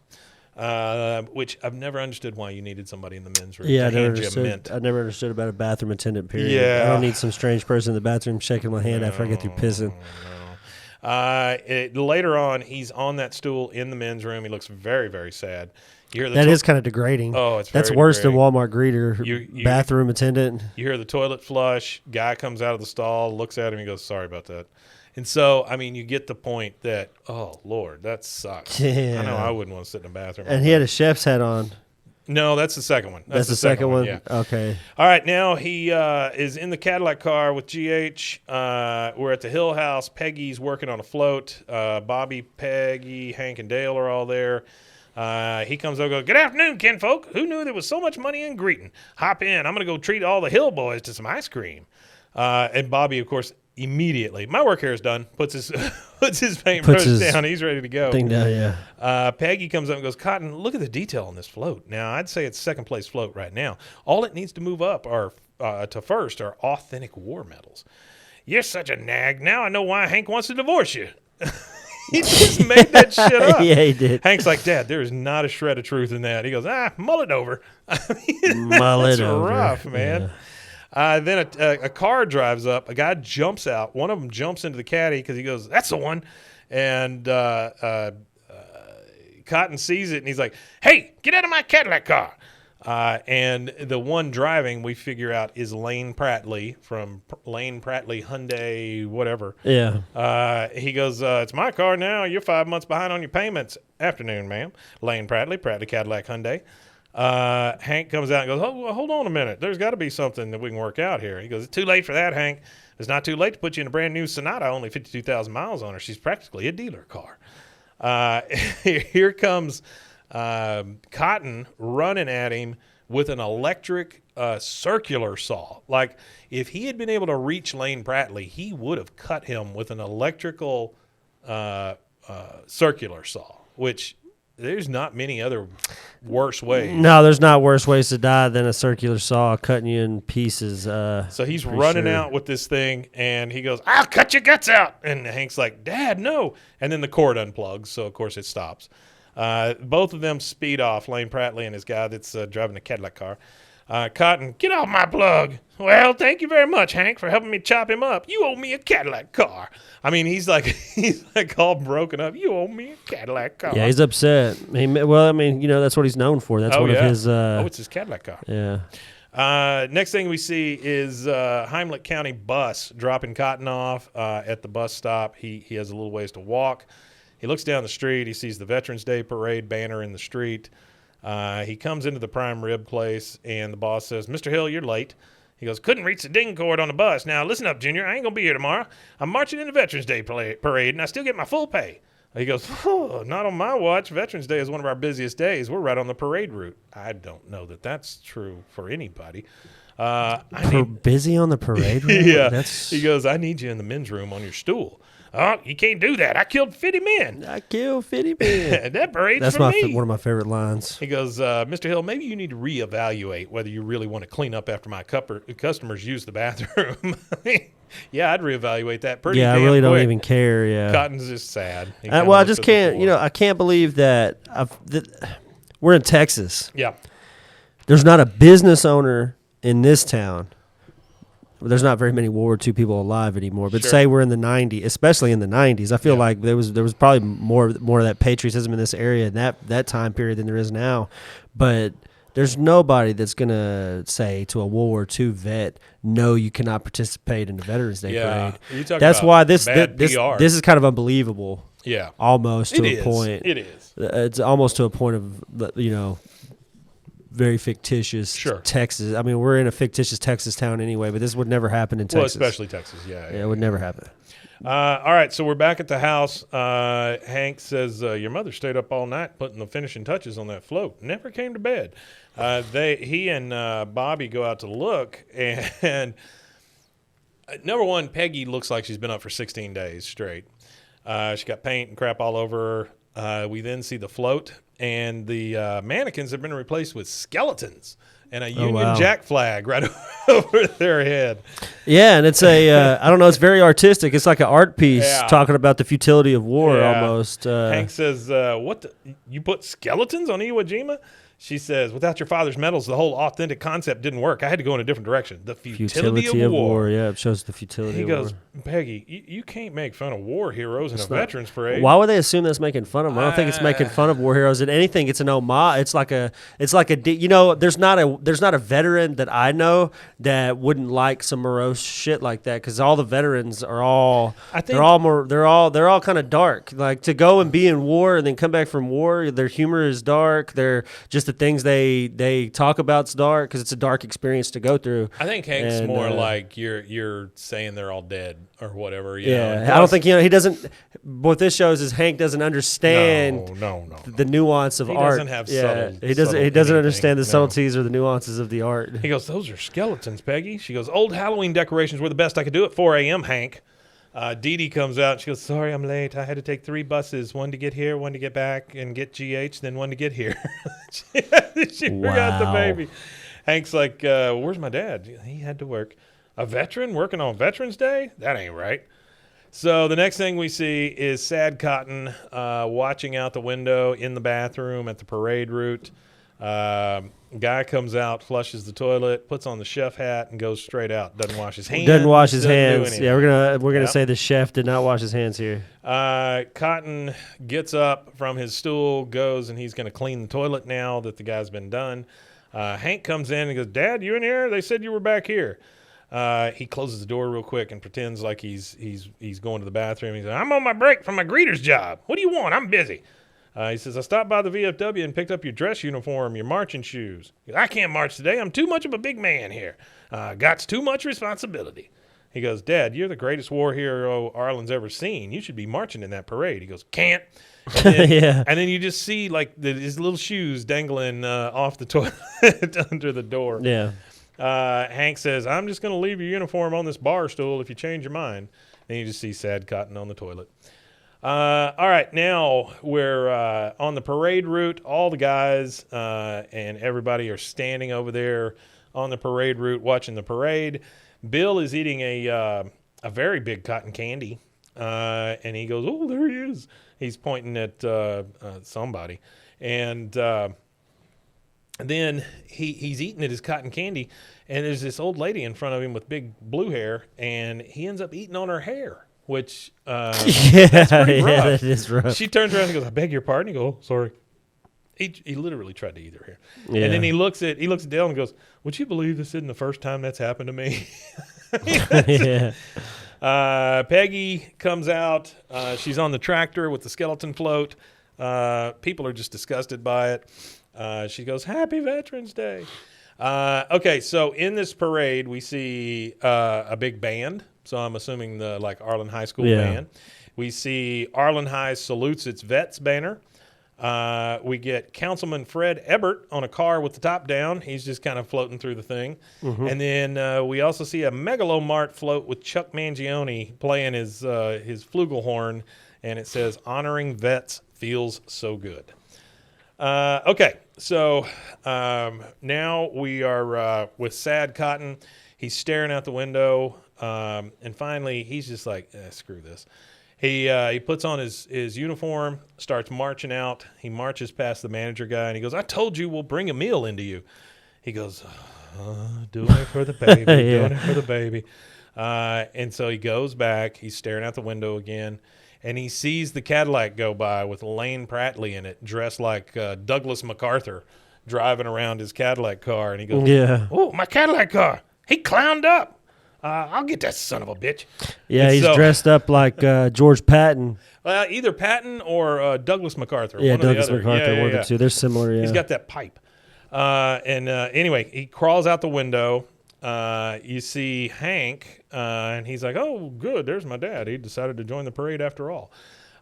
which I've never understood why you needed somebody in the men's room Yeah, to hand you a mint. I never understood about a bathroom attendant, period. Yeah. I don't need some strange person in the bathroom shaking my hand after I get through pissing. Later on, he's on that stool in the men's room. He looks very, very sad. You hear That is kind of degrading. Oh, it's That's very worse degrading. than Walmart greeter, bathroom attendant. You hear the toilet flush. Guy comes out of the stall, looks at him, and goes, "Sorry about that." And so, I mean, you get the point that, oh, Lord, that sucks. Yeah. I know I wouldn't want to sit in a bathroom. And he had a chef's hat on. No, that's the second one. That's the second one? Yeah. Okay. All right, now he is in the Cadillac car with GH. We're at the Hill House. Peggy's working on a float. Bobby, Peggy, Hank, and Dale are all there. He comes up and goes, "Good afternoon, kinfolk. Who knew there was so much money in greeting? Hop in. I'm going to go treat all the Hill boys to some ice cream." And Bobby, of course, immediately, "My work here is done," puts his paintbrush down. He's ready to go. Thing down, yeah. Peggy comes up and goes, "Cotton, look at the detail on this float. Now, I'd say it's second place float right now. All it needs to move up to first are authentic war medals." "You're such a nag. Now I know why Hank wants to divorce you." He just made that shit up. Yeah, he did. Hank's like, "Dad, there is not a shred of truth in that." He goes, "Mull it over." I mean, Mull it that's over. rough, man. Yeah. Then a car drives up. A guy jumps out. One of them jumps into the caddy because he goes, "That's the one." And Cotton sees it, and he's like, "Hey, get out of my Cadillac car." And the one driving, we figure out, is Lane Prattley from Lane Prattley Hyundai, whatever. Yeah. He goes, "It's my car now. You're 5 months behind on your payments." "Afternoon, ma'am." Lane Prattley Cadillac Hyundai. Hank comes out and goes, "Oh, well, hold on a minute. There's got to be something that we can work out here." He goes, "It's too late for that, Hank. It's not too late to put you in a brand new Sonata, only 52,000 miles on her. She's practically a dealer car." Here comes Cotton running at him with an electric circular saw. Like, if he had been able to reach Lane Prattley, he would have cut him with an electrical circular saw, which there's not many other worse ways. No, there's not worse ways to die than a circular saw cutting you in pieces. So he's running out with this thing, and he goes, "I'll cut your guts out." And Hank's like, "Dad, no." And then the cord unplugs, so of course it stops. Both of them speed off, Lane Prattley and his guy that's driving a Cadillac car. Cotton, "Get off my plug." "Well, thank you very much, Hank, for helping me chop him up. You owe me a Cadillac car." I mean, he's like all broken up. "You owe me a Cadillac car." Yeah, he's upset. That's what he's known for. That's one of his. It's his Cadillac car. Yeah. Next thing we see is Heimlich County bus dropping Cotton off at the bus stop. He has a little ways to walk. He looks down the street. He sees the Veterans Day parade banner in the street. He comes into the prime rib place, and the boss says, "Mr. Hill, you're late." He goes, "Couldn't reach the ding cord on the bus. Now, listen up, Junior. I ain't going to be here tomorrow. I'm marching in the Veterans Day parade, and I still get my full pay." He goes, "Oh, not on my watch. Veterans Day is one of our busiest days. We're right on the parade route." I don't know that that's true for anybody. Busy on the parade route? Yeah. He goes, "I need you in the men's room on your stool." "Oh, you can't do that. I killed 50 men. I killed 50 men. That parade's That's for me." one of my favorite lines. He goes, "Mr. Hill, maybe you need to reevaluate whether you really want to clean up after my customers use the bathroom." Yeah, I'd reevaluate that pretty damn I really don't quick. even care, yeah. Cotton's just sad. I just can't, I can't believe that we're in Texas. Yeah. There's not a business owner in this town. There's not very many World War II people alive anymore. But Sure. say we're in the 90s, especially in the 90s. I feel like there was probably more of that patriotism in this area in that time period than there is now. But there's nobody that's going to say to a World War II vet, "No, you cannot participate in the Veterans Day parade." That's why this is kind of unbelievable. Yeah. Almost to a point. It is. It's almost to a point of, very fictitious Texas. I mean, we're in a fictitious Texas town anyway, but this would never happen in Texas. Well, especially Texas, yeah. It would never happen. All right, so we're back at the house. Hank says, "Your mother stayed up all night putting the finishing touches on that float. Never came to bed." He and Bobby go out to look, and number one, Peggy looks like she's been up for 16 days straight. She got paint and crap all over her. We then see the float, and the mannequins have been replaced with skeletons and a Union Jack flag right over their head. Yeah, and it's I don't know, it's very artistic. It's like an art piece talking about the futility of war almost. Hank says, you put skeletons on Iwo Jima? She says, without your father's medals, the whole authentic concept didn't work. I had to go in a different direction. The futility of war. Yeah, it shows the futility of war. He goes, Peggy, you can't make fun of war heroes in a veterans parade. Why would they assume that's making fun of them? I don't think it's making fun of war heroes. In anything, it's an homage. It's like a there's not a veteran that I know that wouldn't like some morose shit like that, because all the veterans are all they're all kind of dark. Like, to go and be in war and then come back from war, their humor is dark. They're just the things they talk about's dark, because it's a dark experience to go through. I think Hank's more like you're saying they're all dead or whatever. You know? I don't think he doesn't. What this shows is Hank doesn't understand the nuance of art. He doesn't have subtle. He doesn't understand the subtleties or the nuances of the art. He goes, "Those are skeletons, Peggy." She goes, "Old Halloween decorations were the best I could do at 4 a.m., Hank." Didi comes out and she goes, "Sorry, I'm late. I had to take 3 buses, one to get here, one to get back and get GH, then one to get here." she forgot the baby. Hank's like, "Where's my dad?" He had to work. A veteran working on Veterans Day? That ain't right. So the next thing we see is Sad Cotton watching out the window in the bathroom at the parade route. Guy comes out, flushes the toilet, puts on the chef hat, and goes straight out. Doesn't wash his hands. Yeah, we're gonna say the chef did not wash his hands here. Cotton gets up from his stool, goes, and he's going to clean the toilet now that the guy's been done. Hank comes in and goes, "Dad, you in here? They said you were back here." He closes the door real quick and pretends like he's going to the bathroom. He says, "I'm on my break from my greeter's job. What do you want? I'm busy." He says, "I stopped by the VFW and picked up your dress uniform, your marching shoes." He goes, "I can't march today. I'm too much of a big man here. Got too much responsibility." He goes, "Dad, you're the greatest war hero Arlen's ever seen. You should be marching in that parade." He goes, "Can't." And then, and then you just see like his little shoes dangling off the toilet under the door. Yeah. Hank says, "I'm just going to leave your uniform on this bar stool if you change your mind." And you just see Sad Cotton on the toilet. All right, now we're on the parade route. All the guys and everybody are standing over there on the parade route watching the parade. Bill is eating a very big cotton candy, and he goes, "Oh, there he is." He's pointing at somebody. And then he's eating at his cotton candy, and there's this old lady in front of him with big blue hair, and he ends up eating on her hair. Which that's pretty rough. That is rough. She turns around and goes, "I beg your pardon." He goes, "Oh, sorry." He literally tried to eat her hair. Yeah. And then he looks at Dale and goes, "Would you believe this isn't the first time that's happened to me?" Yeah. Peggy comes out. She's on the tractor with the skeleton float. People are just disgusted by it. She goes, "Happy Veterans Day." Okay, so in this parade, we see a big band. So I'm assuming the Arlen High School band. We see Arlen High salutes its vets banner. We get Councilman Fred Ebert on a car with the top down. He's just kind of floating through the thing. Mm-hmm. And then we also see a Megalomart float with Chuck Mangione playing his flugelhorn, and it says, "Honoring Vets feels so good." Okay, so now we are with Sad Cotton. He's staring out the window. And finally, he's just like, screw this. He puts on his uniform, starts marching out. He marches past the manager guy, and he goes, "I told you we'll bring a meal into you." He goes, "Doing it for the baby, doing it for the baby." And so he goes back. He's staring out the window again, and he sees the Cadillac go by with Lane Prattley in it, dressed like Douglas MacArthur, driving around his Cadillac car. And he goes, "Oh, my Cadillac car. He clowned up. I'll get that son of a bitch." Yeah, and he's dressed up like George Patton. Either Patton or Douglas MacArthur. Yeah, one Douglas or the other. MacArthur, one of the two. They're similar, yeah. He's got that pipe. Anyway, he crawls out the window. You see Hank, and he's like, "Oh, good, there's my dad. He decided to join the parade after all."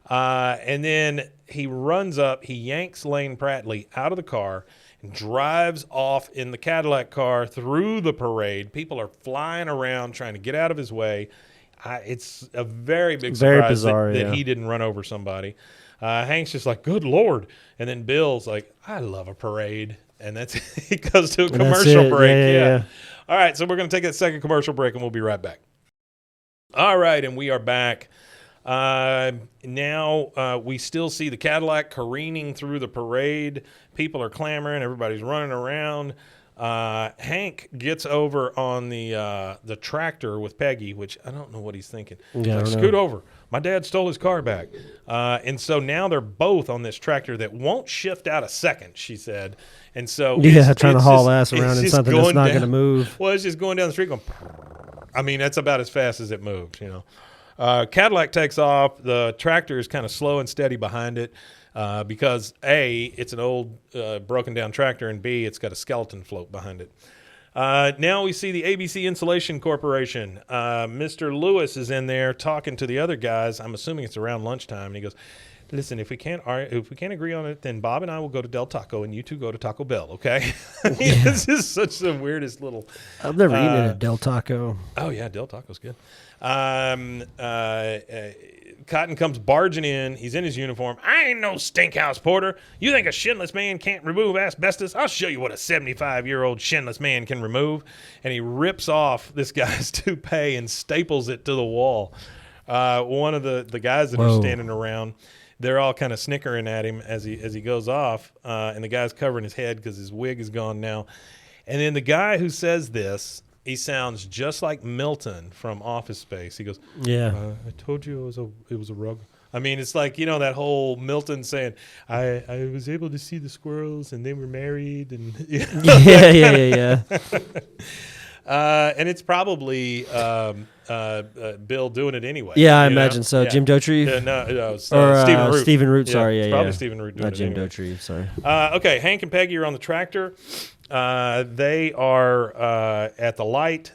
And then he runs up, he yanks Lane Prattley out of the car, and drives off in the Cadillac car through the parade. People are flying around trying to get out of his way. It's a very big surprise that he didn't run over somebody. Hank's just like, good Lord. And then Bill's like, I love a parade. And that's he goes to a commercial break. Yeah. All right, so we're going to take that second commercial break, and we'll be right back. All right, and we are back. Now we still see the Cadillac careening through the parade. People are clamoring. Everybody's running around. Hank gets over on the tractor with Peggy, which I don't know what he's thinking. Yeah, like, scoot over. My dad stole his car back. And so now they're both on this tractor that won't shift out a second, she said. And so trying to haul ass around in something that's not going to move. Well, it's just going down the street going, I mean, that's about as fast as it moves, you know. Cadillac takes off. The tractor is kind of slow and steady behind it because, A, it's an old broken down tractor, and B, it's got a skeleton float behind it. Now we see the ABC Insulation Corporation. Mr. Lewis is in there talking to the other guys. I'm assuming it's around lunchtime, and he goes, listen, if we can't agree on it, then Bob and I will go to Del Taco, and you two go to Taco Bell, okay? This is such the weirdest little. I've never eaten at Del Taco. Oh yeah, Del Taco's good. Cotton comes barging in. He's in his uniform. I ain't no stinkhouse porter. You think a shinless man can't remove asbestos? I'll show you what a 75-year-old shinless man can remove. And he rips off this guy's toupee and staples it to the wall. One of the guys that are standing around, they're all kind of snickering at him as he goes off, and the guy's covering his head because his wig is gone now. And then the guy who says this, he sounds just like Milton from Office Space. He goes, "Yeah, I told you it was a rug." I mean, it's like, you know, that whole Milton saying, "I was able to see the squirrels and they were married," and you know, yeah. And it's probably Bill doing it anyway. Yeah, I imagine so. Yeah. Jim Dotrieve? No, Stephen Root. Stephen Root, sorry. It's probably Stephen Root doing Not it Jim anyway. Dotrieve, sorry. Okay, Hank and Peggy are on the tractor. They are at the light.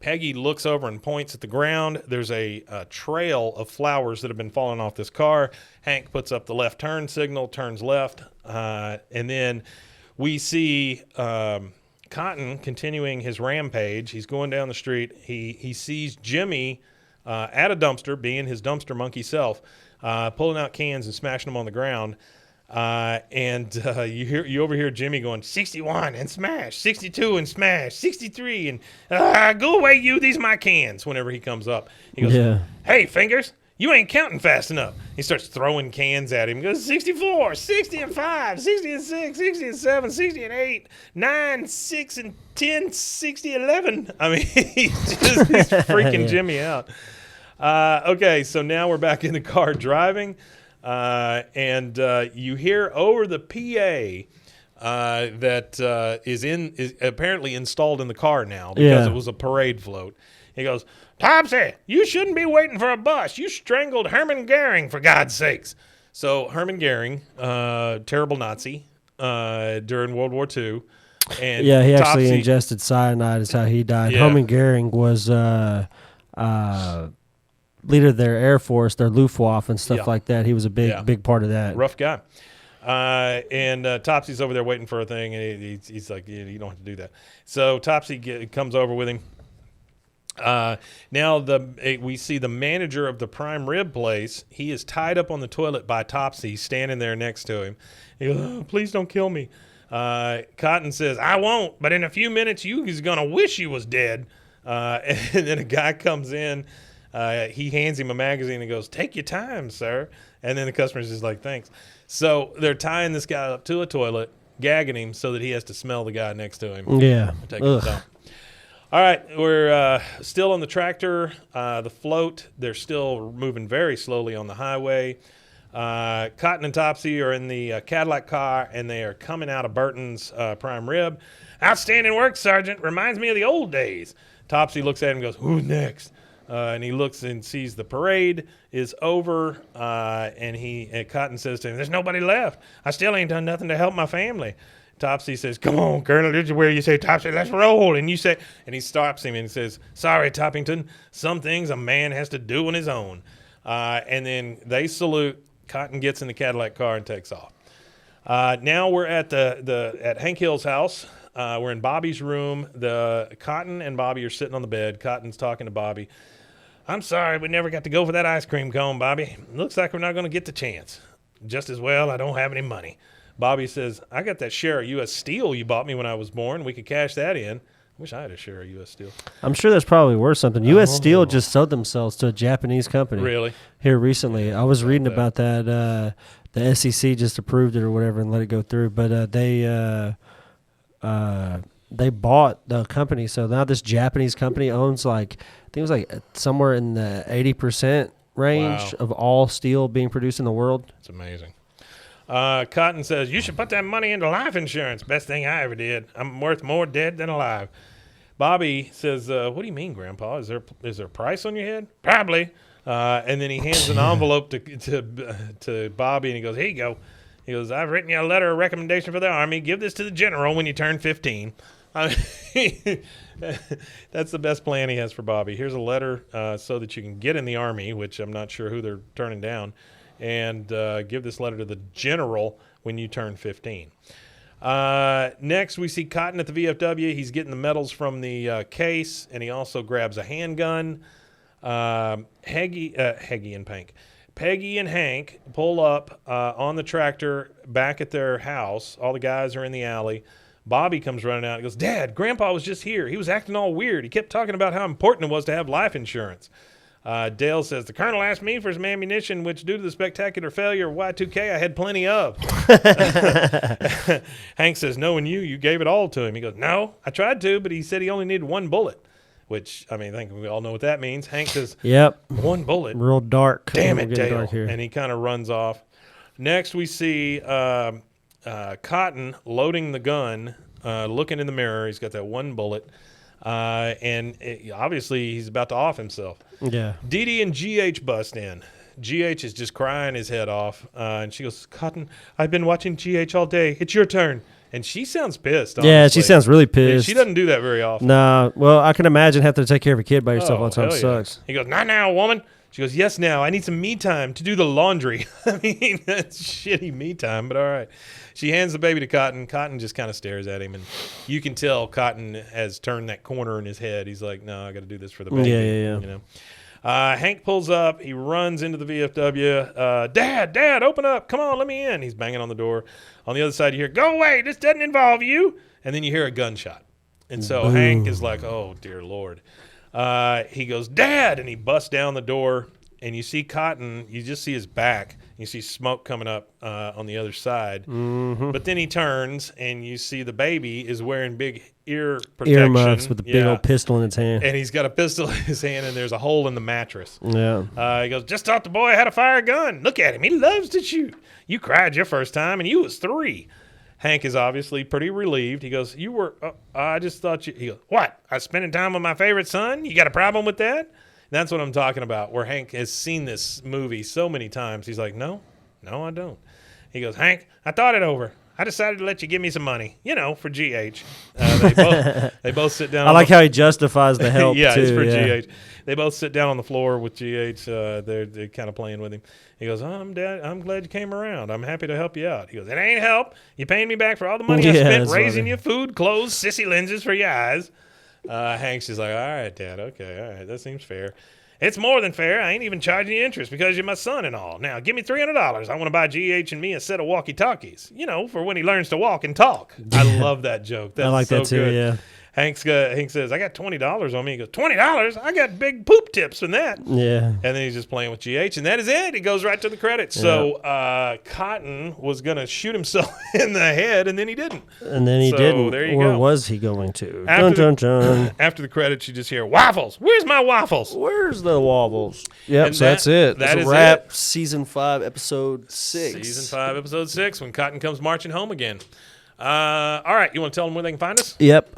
Peggy looks over and points at the ground. There's a trail of flowers that have been falling off this car. Hank puts up the left turn signal, turns left, and then we see Cotton continuing his rampage. He's going down the street. He sees Jimmy at a dumpster, being his dumpster monkey self, pulling out cans and smashing them on the ground. And you overhear Jimmy going 61 and smash, 62 and smash, 63 and go away, you. These are my cans. Whenever he comes up, he goes, "Hey, Fingers, you ain't counting fast enough." He starts throwing cans at him. He goes 64, 60 and 5, 60 and 6, 60 and 7, 60 and 8, 9, 6 and 10, 60 and 11. I mean, he's freaking Jimmy out. Okay, so now we're back in the car driving. And you hear over the PA that is apparently installed in the car now because it was a parade float. He goes, "Topsy, you shouldn't be waiting for a bus. You strangled Hermann Goering, for God's sakes." So Hermann Goering, terrible Nazi during World War II. And he actually ingested cyanide is how he died. Yeah. Hermann Goering was leader of their Air Force, their Luftwaffe and stuff like that. He was a big part of that. Rough guy. And Topsy's over there waiting for a thing, and he's like, "You don't have to do that." So Topsy comes over with him. Now we see the manager of the prime rib place. He is tied up on the toilet by Topsy, standing there next to him. He goes, "Oh, please don't kill me." Cotton says, "I won't, but in a few minutes you is gonna wish you was dead." And then a guy comes in. He hands him a magazine and goes, "Take your time, sir." And then the customer's just like, "Thanks." So they're tying this guy up to a toilet, gagging him so that he has to smell the guy next to him. Yeah. All right, we're still on the tractor. The float, they're still moving very slowly on the highway. Cotton and Topsy are in the Cadillac car, and they are coming out of Burton's prime rib. "Outstanding work, Sergeant. Reminds me of the old days." Topsy looks at him and goes, "Who's next?" And he looks and sees the parade is over, and Cotton says to him, "There's nobody left. I still ain't done nothing to help my family." Topsy says, "Come on, Colonel, this is where you say, Topsy, let's roll." And you say, and he stops him and he says, "Sorry, Toppington, some things a man has to do on his own." And then they salute. Cotton gets in the Cadillac car and takes off. Now we're at at Hank Hill's house. We're in Bobby's room. Cotton and Bobby are sitting on the bed. Cotton's talking to Bobby. I'm sorry we never got to go for that ice cream cone, Bobby. Looks like we're not going to get the chance. Just as well, I don't have any money. Bobby says, I got that share of U.S. Steel you bought me when I was born. We could cash that in. I wish I had a share of U.S. Steel. I'm sure that's probably worth something. U.S. Steel just sold themselves to a Japanese company. Really? Here recently. I was reading about that. The SEC just approved it or whatever and let it go through. But they bought the company. So now this Japanese company owns I think it was somewhere in the 80% range of all steel being produced in the world. It's amazing. Cotton says, you should put that money into life insurance. Best thing I ever did. I'm worth more dead than alive. Bobby says, what do you mean, Grandpa? Is there a price on your head? Probably. And then he hands an envelope to Bobby, and he goes, here you go. He goes, I've written you a letter of recommendation for the Army. Give this to the general when you turn 15. That's the best plan he has for Bobby. Here's a letter so that you can get in the Army, which I'm not sure who they're turning down, and give this letter to the general when you turn 15. Next, we see Cotton at the VFW. He's getting the medals from the case, and he also grabs a handgun. Peggy and Hank pull up on the tractor back at their house. All the guys are in the alley. Bobby comes running out and goes, Dad, Grandpa was just here. He was acting all weird. He kept talking about how important it was to have life insurance. Dale says, the colonel asked me for some ammunition, which due to the spectacular failure of Y2K, I had plenty of. Hank says, knowing you gave it all to him. He goes, no, I tried to, but he said he only needed one bullet, which, I think we all know what that means. Hank says, yep, one bullet. Real dark. Damn it, Dale. And he kind of runs off. Next, we see Cotton loading the gun, looking in the mirror. He's got that one bullet. Obviously, he's about to off himself. Yeah. Didi and G.H. bust in. G.H. is just crying his head off. And she goes, Cotton, I've been watching G.H. all day. It's your turn. And she sounds pissed, honestly. Yeah, she sounds really pissed. She doesn't do that very often. Nah, well, I can imagine having to take care of a kid by yourself all the time. Sucks. He goes, not now, woman. She goes, yes, now. I need some me time to do the laundry. That's shitty me time, but all right. She hands the baby to Cotton. Cotton just kind of stares at him, and you can tell Cotton has turned that corner in his head. He's like, no, I got to do this for the baby. Yeah. You know? Hank pulls up. He runs into the VFW. Dad, open up. Come on, let me in. He's banging on the door. On the other side, you hear, go away. This doesn't involve you. And then you hear a gunshot. And so Boom. Hank is like, oh, dear Lord. He goes, Dad, and he busts down the door, and you see Cotton. You just see his back. You see smoke coming up on the other side. Mm-hmm. But then he turns, and you see the baby is wearing big ear protection. Earmuffs with a big old pistol in his hand. And he's got a pistol in his hand, and there's a hole in the mattress. Yeah. He goes, just thought the boy had a fire gun. Look at him. He loves to shoot. You cried your first time, and you was 3. Hank is obviously pretty relieved. He goes, I just thought you. He goes, what? I was spending time with my favorite son? You got a problem with that? That's what I'm talking about, where Hank has seen this movie so many times. He's like, no, I don't. He goes, Hank, I thought it over. I decided to let you give me some money, for G.H. They both sit down. I like how he justifies the help, yeah, too. It's for G.H. They both sit down on the floor with G.H. They're kind of playing with him. He goes, I'm glad you came around. I'm happy to help you out. He goes, it ain't help. You paying me back for all the money I spent raising you food, clothes, sissy lenses for your eyes. Hank's just like, all right, Dad, okay, all right, that seems fair. It's more than fair. I ain't even charging you interest because you're my son and all. Now, give me $300. I want to buy G.H. and me a set of walkie-talkies, for when he learns to walk and talk. I love that joke. That's I like so that too, good. yeah. Hank says, I got $20 on me. He goes, $20? I got big poop tips from that. Yeah. And then he's just playing with GH, and that is it. He goes right to the credits. Yeah. So Cotton was going to shoot himself in the head, and then he didn't. And then he didn't. There you or go. Was he going to? After the credits, you just hear, waffles. Where's my waffles? Where's the waffles? Yep, so that's it. That's a wrap. Season 5, Episode 6. Season 5, Episode 6, when Cotton comes marching home again. All right, you want to tell them where they can find us? Yep.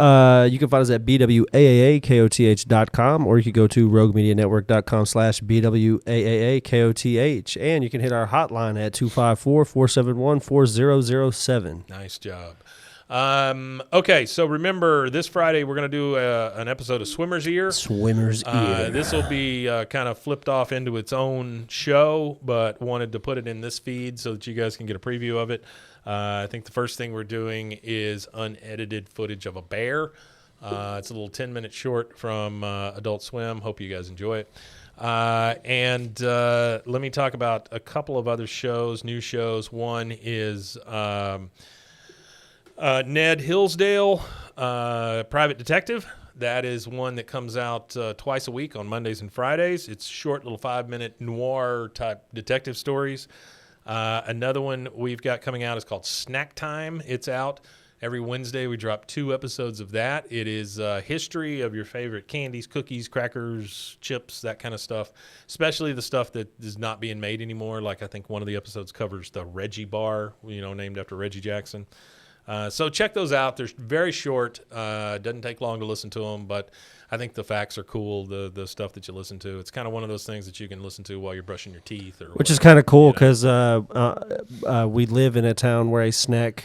You can find us at bwaaakoth.com, or you can go to roguemedianetwork.com/bwaaakoth, and you can hit our hotline at 254-471-4007. Nice job. Okay, so remember, this Friday we're going to do an episode of Swimmer's Ear. Swimmer's Ear. This will be kind of flipped off into its own show, but wanted to put it in this feed so that you guys can get a preview of it. I think the first thing we're doing is unedited footage of a bear. It's a little 10-minute short from Adult Swim. Hope you guys enjoy it. And let me talk about a couple of other shows, new shows. One is Ned Hillsdale, Private Detective. That is one that comes out twice a week on Mondays and Fridays. It's short little 5-minute noir-type detective stories. Another one we've got coming out is called Snack Time. It's out every Wednesday. We drop 2 episodes of that. It is history of your favorite candies, cookies, crackers, chips, that kind of stuff, especially the stuff that is not being made anymore. Like I think one of the episodes covers the Reggie Bar, named after Reggie Jackson. So check those out. They're very short. Doesn't take long to listen to them, but I think the facts are cool, the stuff that you listen to. It's kind of one of those things that you can listen to while you're brushing your teeth. Which is kind of cool because we live in a town where a snack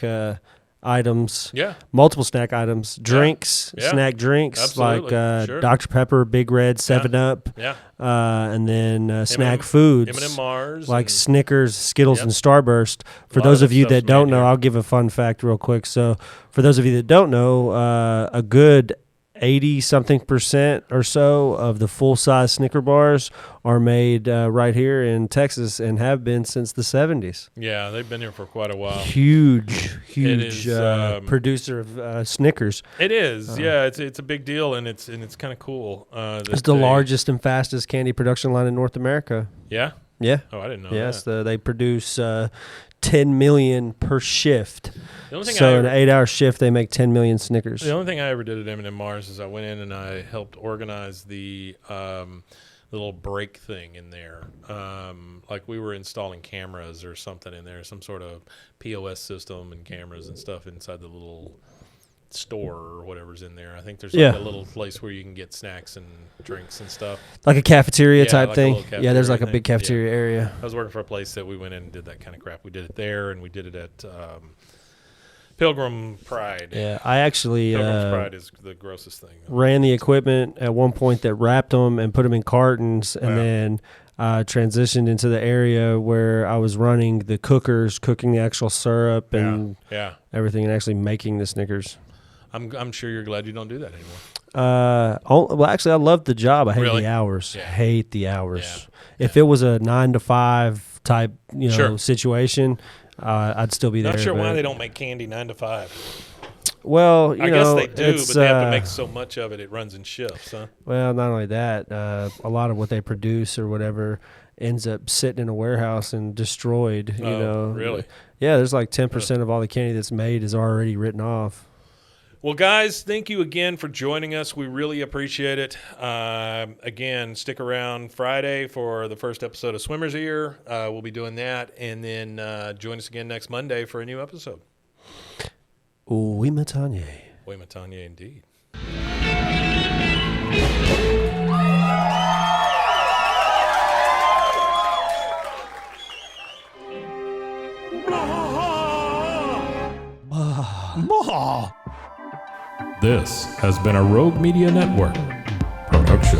items, multiple snack items, drinks, snack drinks, absolutely. like Sure. Dr. Pepper, Big Red, 7-Up, and then snack foods, M&M Mars, like Snickers, Skittles, and Starburst. For those of you that don't know, I'll give a fun fact real quick. So for those of you that don't know, a good 80-something% or so of the full-size Snicker bars are made right here in Texas and have been since the 70s. Yeah, they've been here for quite a while. Huge producer of Snickers. It is, it's a big deal, and it's kind of cool. It's the largest and fastest candy production line in North America. Yeah? Yeah. Oh, I didn't know that. Yes, they produce 10 million per shift. The only thing so in an 8-hour shift, they make 10 million Snickers. The only thing I ever did at M&M Mars is I went in and I helped organize the little break thing in there. Like we were installing cameras or something in there, some sort of POS system and cameras and stuff inside the little store or whatever's in there. I think there's like a little place where you can get snacks and drinks and stuff. Like a cafeteria type like thing? There's like a big cafeteria area. I was working for a place that we went in and did that kind of crap. We did it there, and we did it at Pilgrim Pride. Yeah, I actually Pilgrim's Pride is the grossest thing. Ran the equipment at one point that wrapped them and put them in cartons, and then transitioned into the area where I was running the cookers, cooking the actual syrup and everything, and actually making the Snickers. I'm sure you're glad you don't do that anymore. Well, actually, I love the job. I hate Really? the hours. Yeah. Hate the hours. Yeah. If it was a 9 to 5 type, situation, I'd still be there. Not sure why they don't make candy 9 to 5. Well, I guess they do, but they have to make so much of it. It runs in shifts, huh? Well, not only that, a lot of what they produce or whatever ends up sitting in a warehouse and destroyed. Really? Yeah, there's like 10% of all the candy that's made is already written off. Well, guys, thank you again for joining us. We really appreciate it. Again, stick around Friday for the first episode of Swimmer's Ear. We'll be doing that. And then join us again next Monday for a new episode. Oui, Matanye. Oui, Matanye, indeed. This has been a Rogue Media Network production.